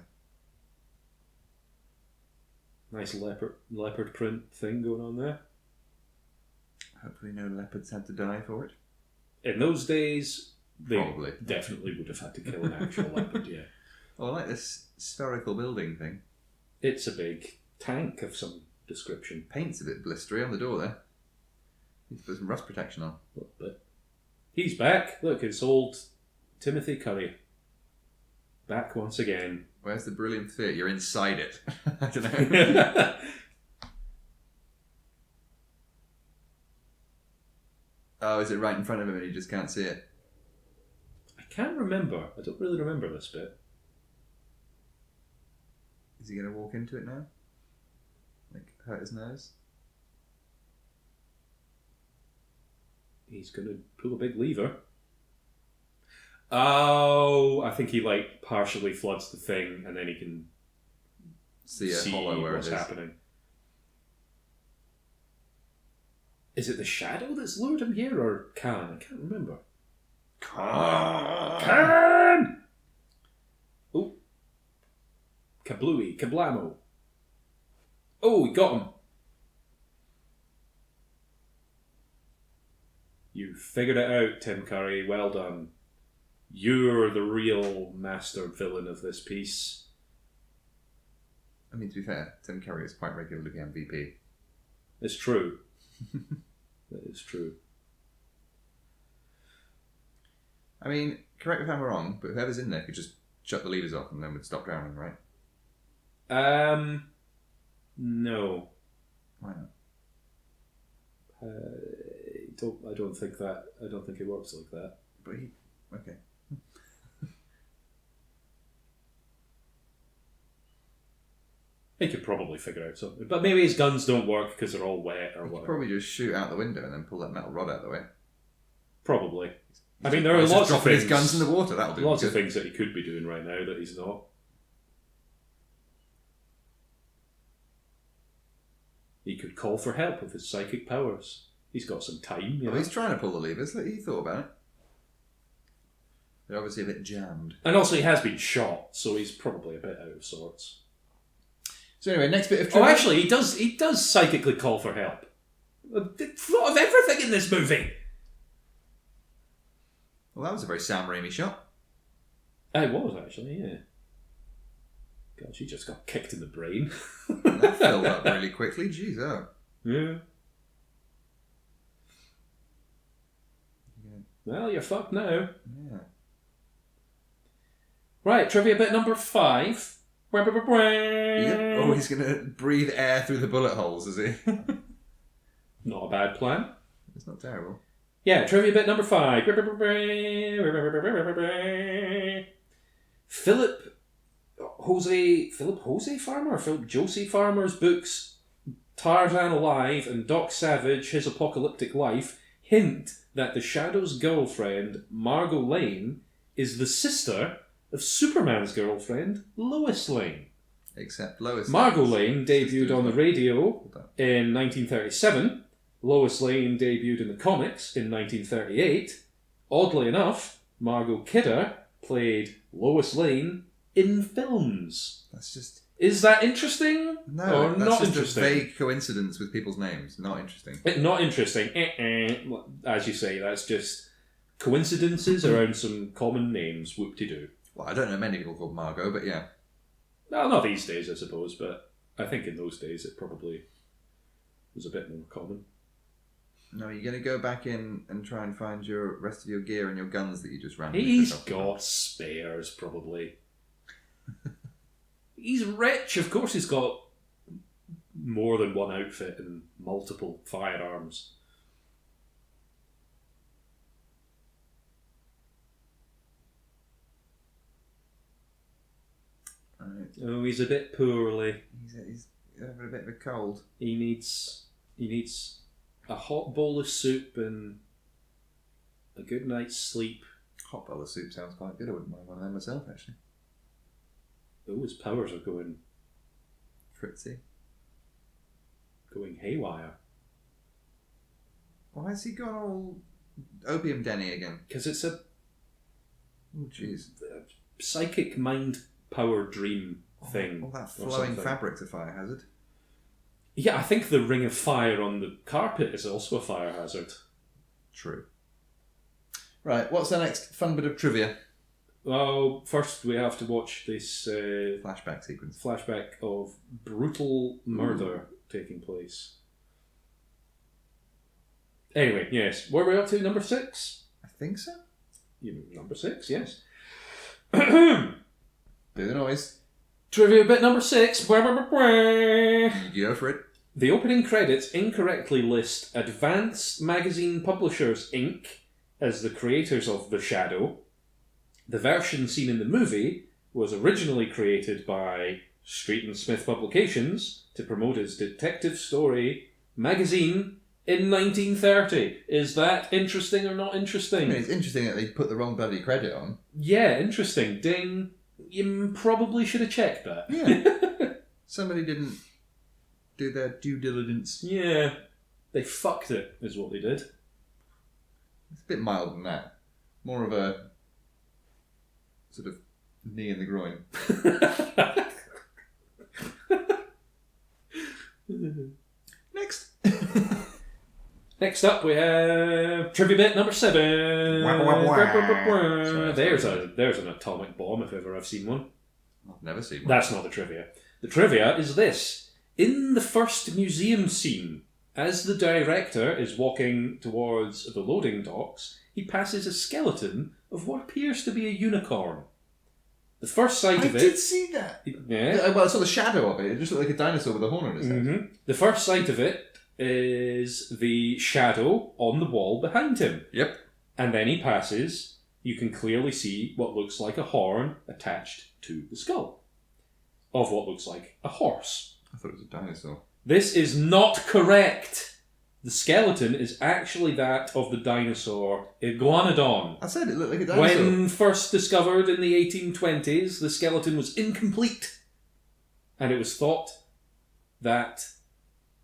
Nice leopard print thing going on there. Hopefully no leopards had to die for it. In those days, they Probably. definitely would have had to kill an actual leopard, yeah. Oh, I like this spherical building thing. It's a big tank of some description. Paint's a bit blistery on the door there. Need to put some rust protection on. A little bit. He's back. Look, it's old Timothy Curry. Back once again. Where's the brilliant theatre? You're inside it. I don't know. Oh, is it right in front of him and he just can't see it? I can't remember. I don't really remember this bit. Is he going to walk into it now? Like, hurt his nose? He's going to pull a big lever. Oh, I think he like partially floods the thing and then he can see a hollow where what's it is. happening. Is it the shadow that's lured him here or Khan? I can't remember. Khan! Oh. Kablooey, kablamo. Oh, we got him. You figured it out, Tim Curry. Well done. You're the real master villain of this piece. I mean, to be fair, Tim Curry is quite regularly the MVP. It's true. That is true. I mean, correct me if I'm wrong, but whoever's in there could just shut the levers off and then would stop drowning, right? No. Why not? I don't think it works like that. But okay. He could probably figure out something, but maybe his guns don't work because they're all wet or He could whatever. probably just shoot out the window and then pull that metal rod out the way. Probably. I mean, there are lots of things. His guns in the water. That'll do. Lots of things that he could be doing right now that he's not. He could call for help with his psychic powers. He's got some time, you know. He's trying to pull the levers. He thought about it. They're obviously a bit jammed. And also, he has been shot, so he's probably a bit out of sorts. So anyway, next bit of trivia. Oh, actually, he does psychically call for help. Thought of everything in this movie. Well, that was a very Sam Raimi shot. It was, actually, yeah. God, she just got kicked in the brain. That filled up really quickly. Jeez, oh. Yeah. Well, you're fucked now. Yeah. Right, trivia bit number 5. Yep. Oh, he's going to breathe air through the bullet holes, is he? Not a bad plan. It's not terrible. Yeah, trivia bit number 5. Philip Josie Farmer's books Tarzan Alive and Doc Savage, His Apocalyptic Life hint that the Shadow's girlfriend, Margot Lane, is the sister of Superman's girlfriend, Lois Lane. Except Lois. Margot Lane debuted on the radio in 1937. Lois Lane debuted in the comics in 1938. Oddly enough, Margot Kidder played Lois Lane in films. That's just... Is that interesting? No, or that's not just interesting? a vague coincidence with people's names. Not interesting. Not interesting. As you say, that's just coincidences around some common names. Whoop-de-doo. Well, I don't know many people called Margot, but yeah. Well, not these days, I suppose, but I think in those days it probably was a bit more common. No, you're going to go back in and try and find your rest of your gear and your guns that you just ran. He's got spares, probably. He's rich. Of course he's got more than one outfit and multiple firearms. Right. Oh, he's a bit poorly. He's having a bit of a cold. He needs a hot bowl of soup and a good night's sleep. Hot bowl of soup sounds quite good. I wouldn't mind one of them myself, actually. Oh, his powers are going Fritzy. haywire. Why has he gone all opium denny again? Because it's a Oh, jeez. psychic mind power dream thing. All that or flowing something. fabric's a fire hazard. Yeah, I think the ring of fire on the carpet is also a fire hazard. True. Right, what's the next fun bit of trivia? Well, first we have to watch this Flashback sequence. flashback of brutal murder taking place. Anyway, yes. Where are we up to? Number 6? I think so. Number 6, yes. Do the noise. Trivia bit number 6. You go for it. The opening credits incorrectly list Advance Magazine Publishers, Inc. as the creators of The Shadow. The version seen in the movie was originally created by Street and Smith Publications to promote its detective story magazine in 1930. Is that interesting or not interesting? I mean, it's interesting that they put the wrong bloody credit on. Yeah, interesting. Ding. You probably should have checked that. Yeah. Somebody didn't do their due diligence. Yeah. They fucked it, is what they did. It's a bit mild than that. More of a sort of knee in the groin. Next. Next up, we have trivia bit number 7. There's an atomic bomb if ever I've seen one. I've never seen one. That's not the trivia. The trivia is this. In the first museum scene, as the director is walking towards the loading docks, he passes a skeleton of what appears to be a unicorn. The first sight of it... I did see that. Yeah. Well, I saw the shadow of it. It just looked like a dinosaur with a horn on its head. Mm-hmm. The first sight of it is the shadow on the wall behind him. Yep. And then he passes. You can clearly see what looks like a horn attached to the skull of what looks like a horse. I thought it was a dinosaur. This is not correct. The skeleton is actually that of the dinosaur Iguanodon. I said it looked like a dinosaur. When first discovered in the 1820s, the skeleton was incomplete. And it was thought that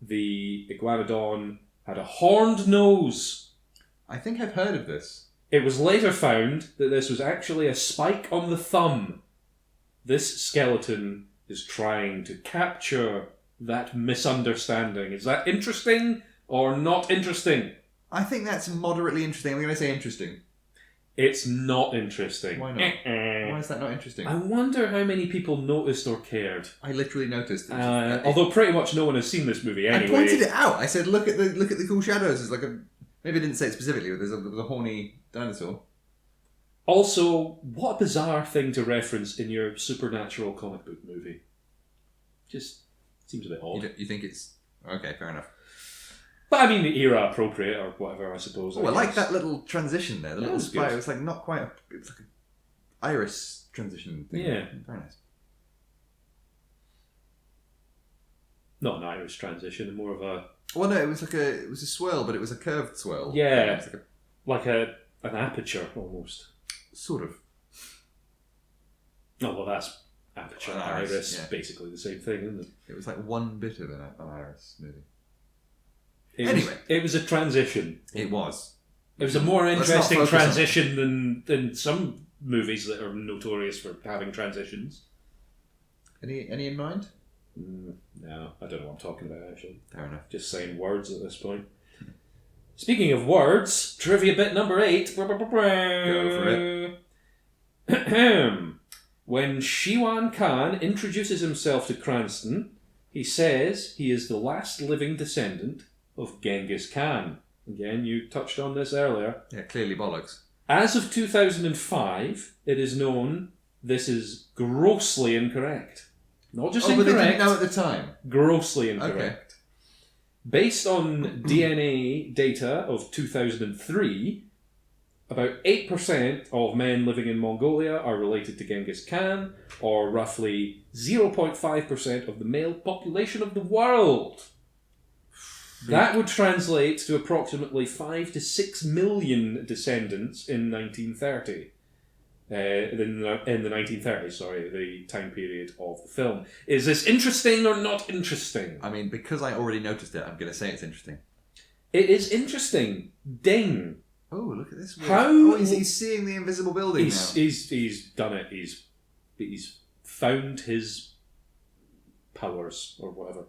the Iguanodon had a horned nose. I think I've heard of this. It was later found that this was actually a spike on the thumb. This skeleton is trying to capture that misunderstanding. Is that interesting or not interesting? I think that's moderately interesting. I'm going to say interesting. It's not interesting. Why not? Why is that not interesting? I wonder how many people noticed or cared. I literally noticed. Although pretty much no one has seen this movie anyway. I pointed it out. I said, "Look at the cool shadows." It's like a maybe I didn't say it specifically, but there's a horny dinosaur. Also, what a bizarre thing to reference in your supernatural comic book movie. Just seems a bit odd. You think it's okay? Fair enough. But I mean, era appropriate or whatever, I suppose. Oh, I like that little transition there. The little spire. Good. It was like not quite. It was like an iris transition thing. Yeah. Very nice. Not an Irish transition, more of a... Well, no, it was a swirl, but it was a curved swirl. Yeah, It was like an aperture, almost. sort of. Oh, well, that's aperture and iris, yeah. basically the same thing, isn't it? It was like one bit of an iris movie. Anyway. It was a transition. It was. It was a more Let's not interesting focus on transition than some movies that are notorious for having transitions. Any in mind? No, I don't know what I'm talking about, actually. Fair enough. Just saying words at this point. Speaking of words, trivia bit number 8. Go for it. When Shiwan Khan introduces himself to Cranston, he says he is the last living descendant of Genghis Khan. Again, you touched on this earlier. Yeah, clearly bollocks. As of 2005, it is known this is grossly incorrect. Not just incorrect. But they didn't know at the time. Grossly incorrect. Okay. Based on DNA data of 2003, about 8% of men living in Mongolia are related to Genghis Khan, or roughly 0.5% of the male population of the world. That would translate to approximately 5 to 6 million descendants in 1930. In the 1930s, sorry, the time period of the film. Is this interesting or not interesting? I mean, because I already noticed it, I'm going to say it's interesting. It is interesting. Ding. Oh, look at this. How? Oh, he's seeing the invisible building now. He's done it. He's found his powers or whatever.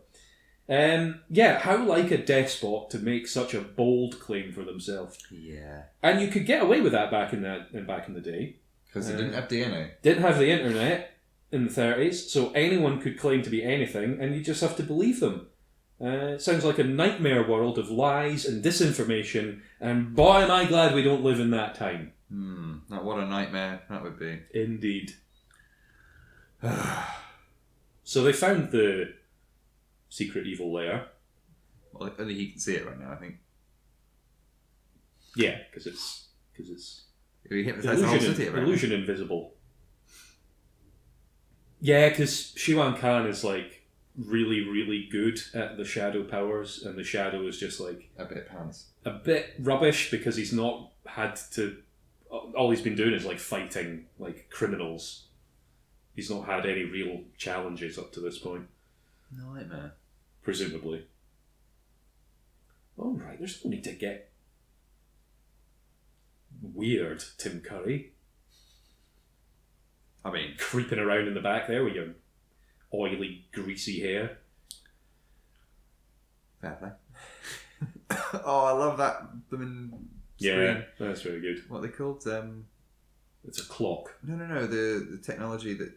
Yeah, how like a despot to make such a bold claim for themselves. Yeah. And you could get away with that back in the day. Because they didn't have DNA. Didn't have the internet in the 30s, so anyone could claim to be anything, and you just have to believe them. Sounds like a nightmare world of lies and disinformation, and boy am I glad we don't live in that time. What a nightmare that would be. Indeed. So they found the secret evil lair. Well, only he can see it right now, I think. Yeah, because it's He hypnotised the whole city around. illusion invisible. Yeah, because Shiwan Khan is like really, really good at the shadow powers, and the shadow is just like a bit pants. A bit rubbish because he's not had to. All he's been doing is like fighting like criminals. He's not had any real challenges up to this point. Nightmare. Presumably. All right, there's no need to get weird, Tim Curry. I mean, creeping around in the back there with your oily, greasy hair. Fair play. Oh, I love that. Them in screen. Yeah, that's really good. What are they called? It's a clock. No. The technology that.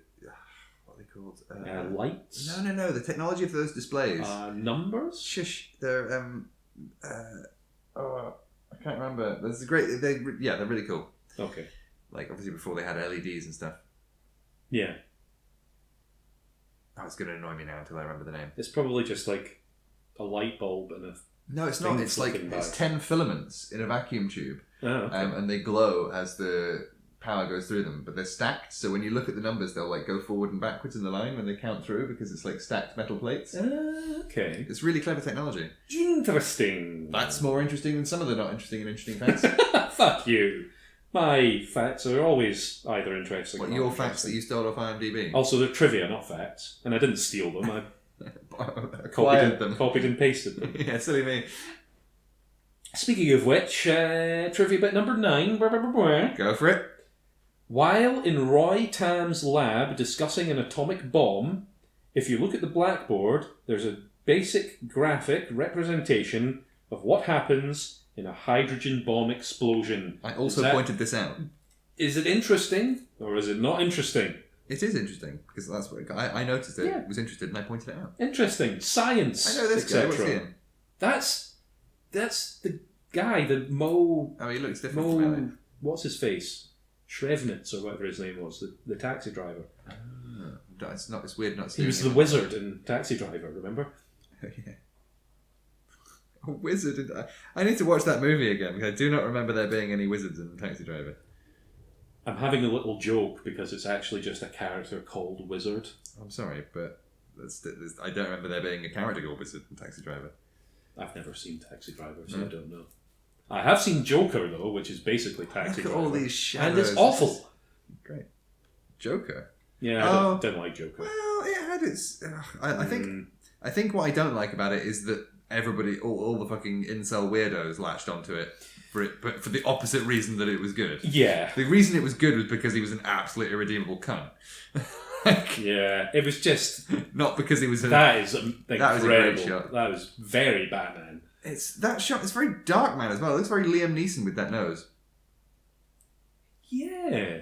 What are they called? Lights? No. The technology of those displays. Numbers? Shush. They're I can't remember. There's a great. They're really cool. Okay. Like obviously before they had LEDs and stuff. Yeah. Oh, it's going to annoy me now until I remember the name. It's probably just like a light bulb and a. No, it's not. It's like it's 10 filaments in a vacuum tube, okay. And they glow as the power goes through them. But they're stacked, so when you look at the numbers, they'll like go forward and backwards in the line when they count through because it's like stacked metal plates. Okay. It's really clever technology. Interesting. That's more interesting than some of the not interesting and interesting facts. Fuck you. My facts are always either interesting or not your facts that you stole off IMDb? Also, they're trivia, not facts. And I didn't steal them. I copied and pasted them. Yeah, silly me. Speaking of which, trivia bit number 9. Go for it. While in Roy Tam's lab discussing an atomic bomb, if you look at the blackboard, there's a basic graphic representation of what happens in a hydrogen bomb explosion. I also pointed this out. Is it interesting or is it not interesting? It is interesting because that's what I noticed it. Yeah. Was interested and I pointed it out. Interesting. Science. I know this guy. What's he in? That's the guy, the Mo. Oh, he looks different from Ellie. What's his face? Shrevnitz or whatever his name was, the taxi driver. It's weird not seeing He was him. the wizard in Taxi Driver, remember? Oh, yeah. A wizard. I need to watch that movie again because I do not remember there being any wizards in Taxi Driver. I'm having a little joke because it's actually just a character called Wizard. I'm sorry, but I don't remember there being a character called Wizard in Taxi Driver. I've never seen Taxi Driver, so I don't know. I have seen Joker, though, which is basically Taxi Driver. Look at all these shadows. And it's awful. Great. Joker? Yeah, I don't like Joker. Well, it had its... I think what I don't like about it is that everybody, all the fucking incel weirdos latched onto it, but for the opposite reason that it was good. Yeah. The reason it was good was because he was an absolutely irredeemable cunt. Yeah, it was just... Not because he was That is incredible. That was a great shot. That was very Batman. That shot is very dark, man, as well. It looks very Liam Neeson with that nose. Yeah.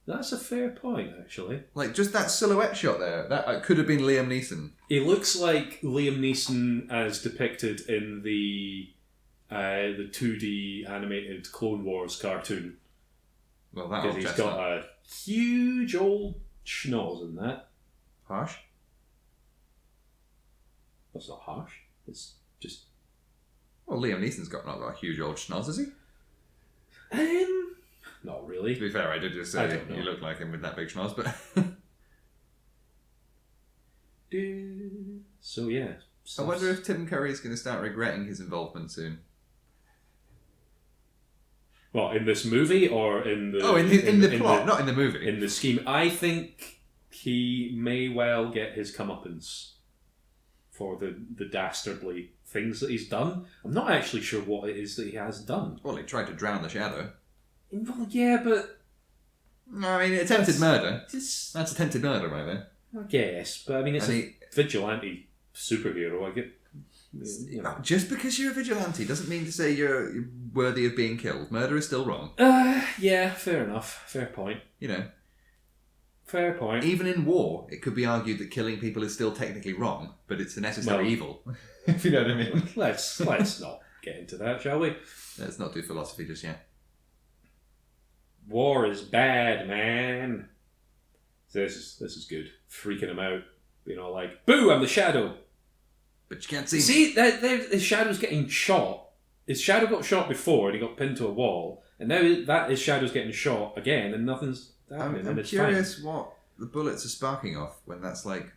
That's a fair point, actually. Like, just that silhouette shot there, that could have been Liam Neeson. It looks like Liam Neeson as depicted in the 2D animated Clone Wars cartoon. Well, that Because he's got a huge old schnoz in that. Harsh? That's not harsh. It's just... Well, Liam Neeson's not got a huge old schnoz, has he? Not really. To be fair, I did just say don't know. you look like him with that big schnoz, but... So, yeah. I wonder if Tim Curry is going to start regretting his involvement soon. Well, in this movie or in the... Oh, in the plot, not in the movie. In the scheme. I think he may well get his comeuppance for the dastardly things that he's done. I'm not actually sure what it is that he has done. Well, he tried to drown the Shadow. Well, yeah, but... No, I mean, attempted murder. Just, That's attempted murder right there. I guess, but I mean, it's a vigilante superhero. I get... You know. Just because you're a vigilante doesn't mean to say you're worthy of being killed. Murder is still wrong. Yeah, fair enough. Fair point. You know. Fair point. Even in war, it could be argued that killing people is still technically wrong, but it's a necessary evil. If you know what I mean. Let's not get into that, shall we? Let's not do philosophy just yet. War is bad, man. This is good. Freaking him out. Being all like, boo, I'm the Shadow. But you can't see me. See, his Shadow's getting shot. His Shadow got shot before and he got pinned to a wall. And now his Shadow's getting shot again and nothing's happening. I'm curious what the bullets are sparking off when that's like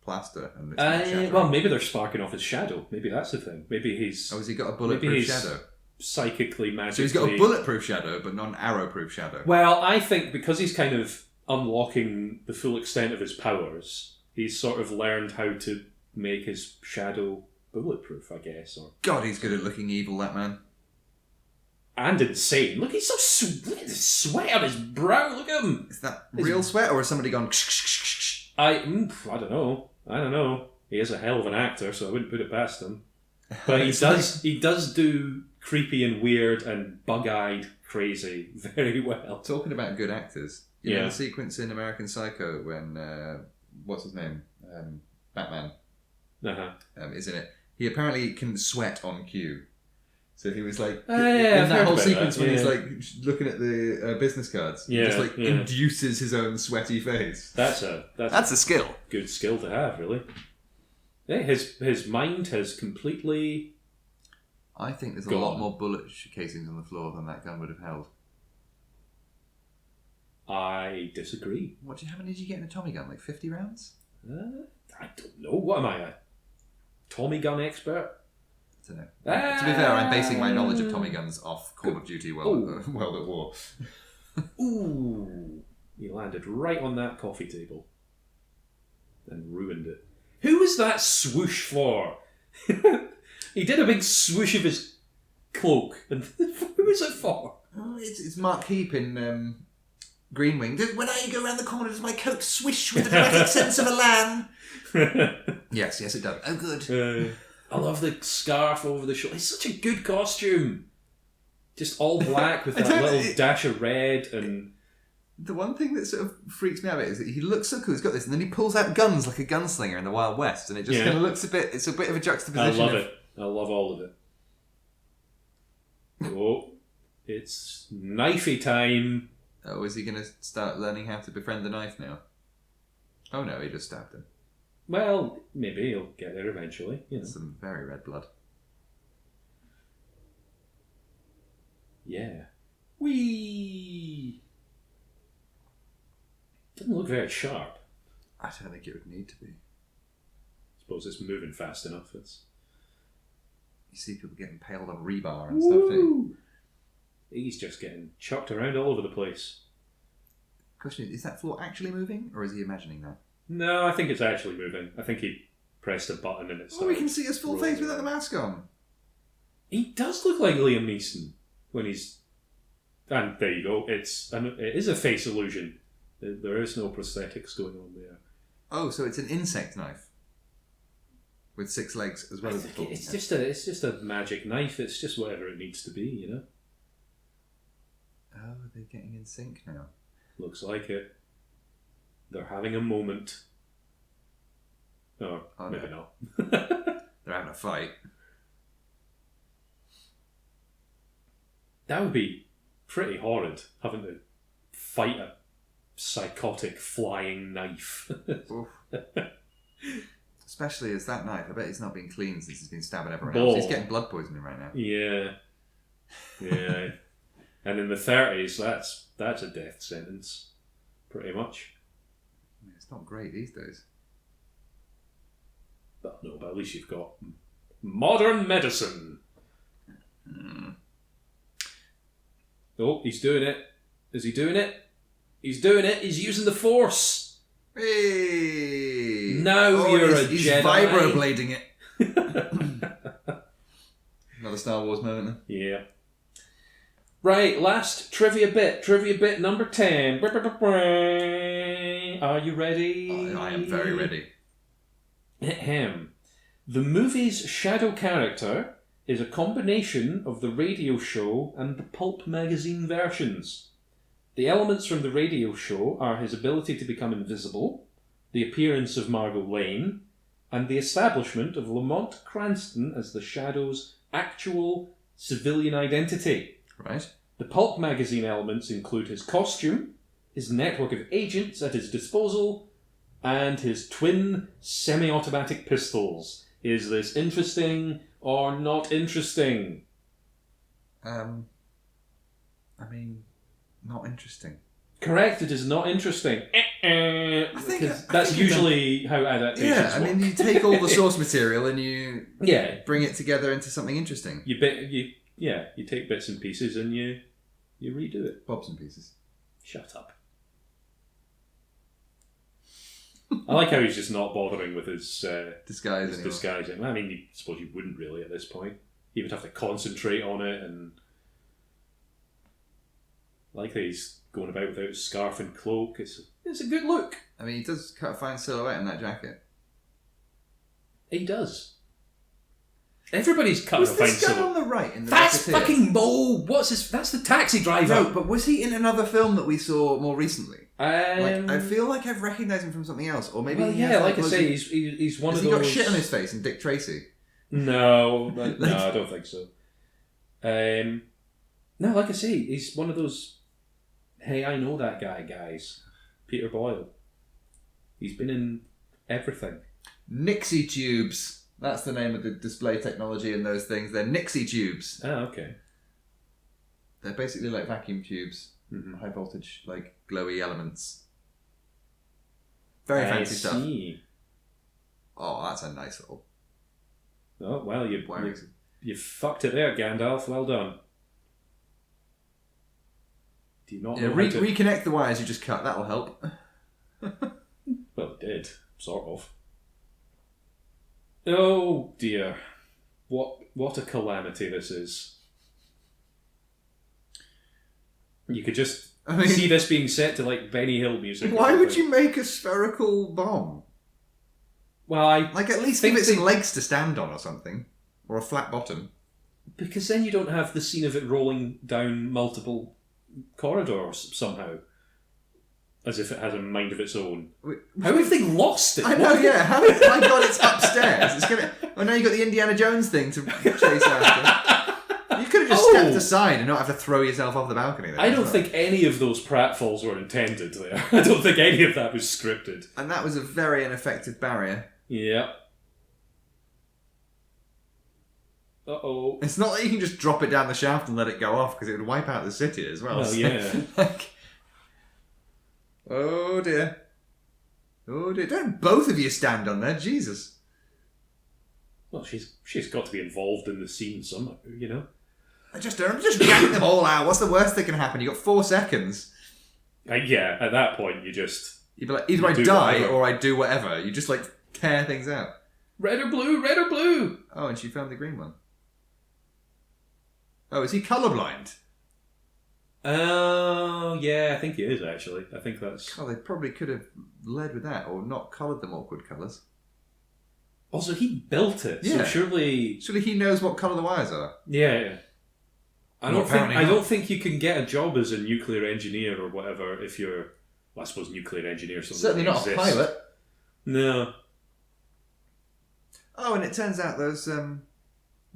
plaster and it's not shattering. Well, maybe they're sparking off his Shadow. Maybe that's the thing. Maybe he's... Oh, has he got a bulletproof Shadow? Psychically, magically... So he's got a bulletproof Shadow, but not an arrow-proof Shadow. Well, I think because he's kind of unlocking the full extent of his powers, he's sort of learned how to make his Shadow bulletproof, I guess. Or God, he's good at looking evil, that man. And insane. Look, he's so look at the sweat on his brow. Look at him. Is that real sweat, or has somebody gone... I don't know. He is a hell of an actor, so I wouldn't put it past him. But he does do creepy and weird and bug-eyed crazy very well. Talking about good actors, you know the sequence in American Psycho when what's his name, Batman, is in it. He apparently can sweat on cue. So he was like in that whole sequence when he's like looking at the business cards, he just like induces his own sweaty face. That's a skill. Good skill to have, really. Yeah, his mind has completely... I think there's a lot more bullet casings on the floor than that gun would have held. I disagree. How many did you get in a Tommy gun? Like 50 rounds? I don't know. What am I, a Tommy gun expert? I don't know. To be fair, I'm basing my knowledge of Tommy guns off Call of Duty World at War. Ooh. He landed right on that coffee table. And ruined it. Who was that swoosh for? He did a big swoosh of his cloak. And who was it for? Oh, it's Mark Heap in Green Wing. When I go around the corner, does my coat swish with the dramatic sense of a lamb? Yes, it does. Oh, good. I love the scarf over the shoulder. It's such a good costume. Just all black with that little dash of red and... The one thing that sort of freaks me out a bit is that he looks so cool, he's got this, and then he pulls out guns like a gunslinger in the Wild West, and it just kind of looks it's a bit of a juxtaposition. I love it. I love all of it. Oh, it's knifey time. Oh, is he going to start learning how to befriend the knife now? Oh no, he just stabbed him. Well, maybe he'll get there eventually. You know. Some very red blood. Yeah. Whee! Doesn't look very sharp. I don't think it would need to be. I suppose it's moving fast enough. You see people getting impaled on rebar and stuff too. He's just getting chucked around all over the place. Question is that floor actually moving, or is he imagining that? No, I think it's actually moving. I think he pressed a button and it's... Oh, we can see his full face without the mask on. He does look like Liam Neeson when he's... And there you go. It is a face illusion. There is no prosthetics going on there. Oh, so it's an insect knife with 6 legs as well as a fork. It's just a magic knife. It's just whatever it needs to be, you know. Oh, they're getting in sync now. Looks like it. They're having a moment. Oh maybe no. not. They're having a fight. That would be pretty horrid, having to fight a psychotic flying knife. Especially as that knife, I bet it's not been cleaned since he's been stabbing everyone else. He's getting blood poisoning right now. Yeah. And in the 30s, that's a death sentence, pretty much. It's not great these days. But at least you've got modern medicine. Oh, he's doing it. Is he doing it? He's doing it. He's using the Force. Hey! Now you're a he's Jedi. He's vibroblading it. Another Star Wars moment then. Yeah. Right, last trivia bit. Trivia bit number 10. Are you ready? I am very ready. Ahem. The movie's shadow character is a combination of the radio show and the pulp magazine versions. The elements from the radio show are his ability to become invisible, the appearance of Margot Lane, and the establishment of Lamont Cranston as the Shadow's actual civilian identity. Right. The pulp magazine elements include his costume, his network of agents at his disposal, and his twin semi-automatic pistols. Is this interesting or not interesting? I mean, not interesting. Correct, it is not interesting. Because that's usually how adaptations work. I mean, you take all the source material and you bring it together into something interesting. You take bits and pieces and you redo it. Bobs and pieces. Shut up. I like how he's just not bothering with his disguising. I mean, I suppose you wouldn't really at this point. You would have to concentrate on it, and I like that he's going about without his scarf and cloak. It's a good look. I mean, he does cut a fine silhouette in that jacket. He does. Everybody's cutting a fine silhouette. Who's this guy on the right in the That's fucking Mo. That's the taxi driver. No, but was he in another film that we saw more recently? I feel like I've recognised him from something else, or maybe. Well, like I say, he's one of those. Has he got shit on his face in Dick Tracy? No, no, I don't think so. No, like I say, he's one of those. Hey, I know that guy, guys. Peter Boyle. He's been in everything. Nixie tubes. That's the name of the display technology in those things. They're Nixie tubes. Oh, okay. They're basically like vacuum tubes. Mm-hmm. High voltage, like glowy elements. Very fancy stuff. Oh, that's a nice little. Oh well, you fucked it there, Gandalf. Well done. Do you not know reconnect the wires you just cut? That'll help. Well, it did, sort of. Oh dear, what a calamity this is. You could just see this being set to like Benny Hill music. Why would you make a spherical bomb? Well, at least give it some legs to stand on or something, or a flat bottom. Because then you don't have the scene of it rolling down multiple corridors somehow, as if it has a mind of its own. How have they lost it? I know, yeah. My God, it's upstairs. It's gonna. Well, now you've got the Indiana Jones thing to chase after. You could have just stepped aside and not have to throw yourself off the balcony there. I don't think any of those pratfalls were intended there. I don't think any of that was scripted. And that was a very ineffective barrier. Yeah. Uh-oh. It's not like you can just drop it down the shaft and let it go off, because it would wipe out the city as well. Oh, so, yeah. Oh, dear. Oh, dear. Don't both of you stand on there, Jesus. Well, she's got to be involved in the scene somehow, you know? Just yank them all out. What's the worst that can happen? You got 4 seconds. Yeah, at that point, you'd be like, either I die or I do whatever. You just, like, tear things out. Red or blue, red or blue. Oh, and she found the green one. Oh, is he colourblind? Oh, yeah, I think it is, actually. I think that's... Oh, they probably could have led with that, or not coloured them awkward colours. Also, he built it, so surely... Surely he knows what colour the wires are. Yeah. I don't think you can get a job as a nuclear engineer or whatever if you're... Well, I suppose nuclear engineer... Certainly not a pilot. No. Oh, and it turns out those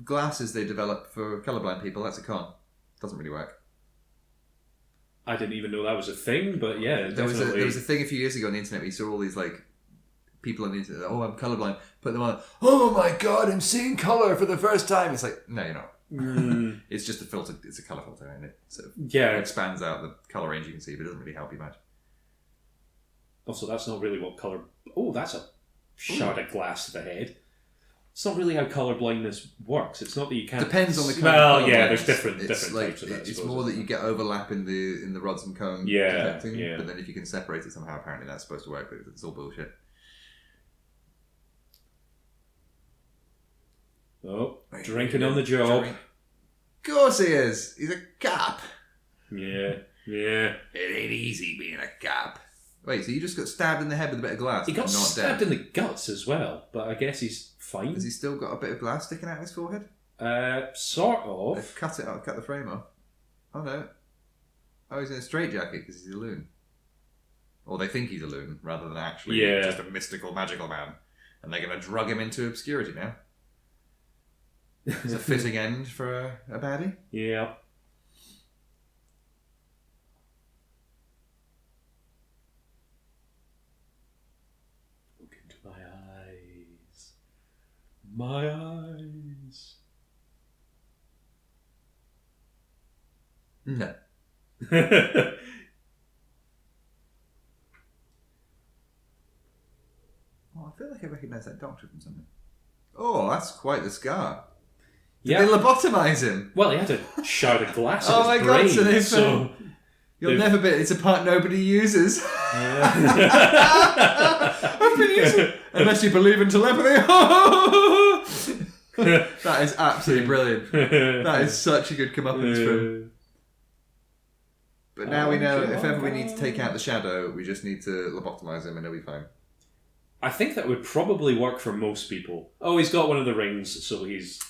glasses they developed for colourblind people, that's a con. Doesn't really work. I didn't even know that was a thing, but yeah, there was a thing a few years ago on the internet where you saw all these like people on the internet, oh, I'm colourblind, put them on, oh my god, I'm seeing colour for the first time. It's like, no, you're not. It's just a filter, it's a colour filter, and it sort of expands out the colour range you can see, but it doesn't really help you much. Also, that's not really what colour... Oh, that's a shard of glass to the head. It's not really how colour blindness works. It's not that you can't... Depends on the kind of colour there's different like, types of it. It's more that you get overlap in the rods and cone detecting, but then if you can separate it somehow, apparently that's supposed to work, but it's all bullshit. Oh, drinking on the job. Of course he is. He's a cop. Yeah. It ain't easy being a cop. Wait, so you just got stabbed in the head with a bit of glass? He got stabbed in the guts as well, but I guess he's fine. Has he still got a bit of glass sticking out of his forehead? Sort of. They've cut the frame off. Oh no. Oh, he's in a straitjacket because he's a loon. Or they think he's a loon, rather than actually just a mystical, magical man. And they're going to drug him into obscurity now. It's a fitting end for a baddie. Yeah. Look into my eyes. My eyes. No. Oh, I feel like I recognise that doctor from something. Oh, that's quite the scar. Did they lobotomise him? Well, he had a shard of glass in oh his my brain, god, so you'll never be... It's a part nobody uses. I've been using... Unless you believe in telepathy. That is absolutely brilliant. That is such a good comeuppance for him. But now we know if ever we need to take out the shadow, we just need to lobotomise him and he'll be fine. I think that would probably work for most people. Oh, he's got one of the rings, so he's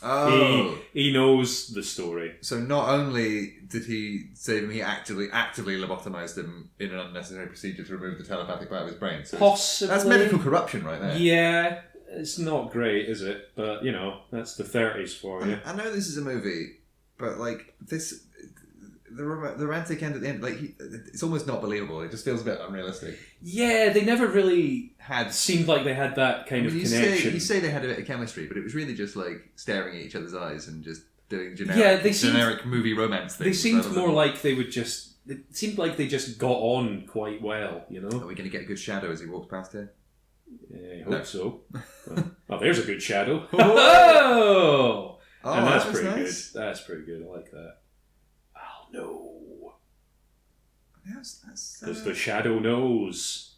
he knows the story. So not only did he save him, he actively lobotomized him in an unnecessary procedure to remove the telepathic part of his brain. So possibly. That's medical corruption right there. Yeah, it's not great, is it? But, you know, that's the 30s for you. I know this is a movie, but, like, this... The romantic end at the end, like, it's almost not believable. It just feels a bit unrealistic. Yeah, they never really seemed like they had that kind of connection. You say they had a bit of chemistry, but it was really just like staring at each other's eyes and just doing generic movie romance things. They seemed more like they would just... It seemed like they just got on quite well, you know? Are we going to get a good shadow as he walks past here? I hope so. Oh, there's a good shadow. Oh! And that's pretty nice. Good. That's pretty good. I like that. No. Because the shadow knows.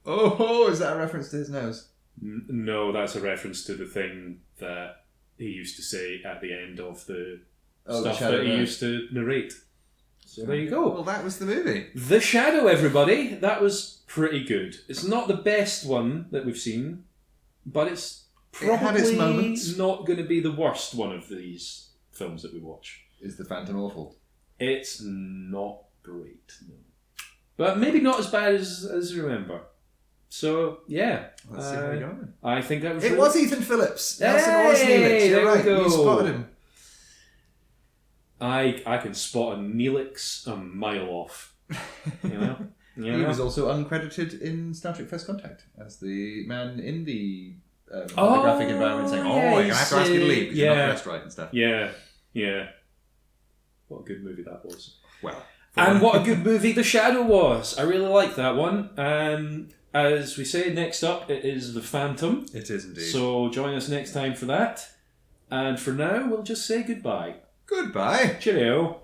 Oh, is that a reference to his nose? No, that's a reference to the thing that he used to say at the end of the stuff that he used to narrate. So there you go. Well, that was the movie. The Shadow, everybody. That was pretty good. It's not the best one that we've seen, but it's probably its moments. Not going to be the worst one of these films that we watch. Is The Phantom awful? It's not great, no. But maybe not as bad as you remember. So, yeah. Let's see how we go. I think that was... It was Ethan Phillips. Nelson was Neelix. You're right. You spotted him. I can spot a Neelix a mile off. You know? He was also uncredited in Star Trek First Contact as the man in the holographic environment saying, you're going to have to ask you to leave because you're not dressed right and stuff. Yeah. What a good movie that was. Well. And what a good movie The Shadow was. I really like that one. As we say, next up it is The Phantom. It is indeed. So join us next time for that. And for now, we'll just say goodbye. Goodbye. Cheerio.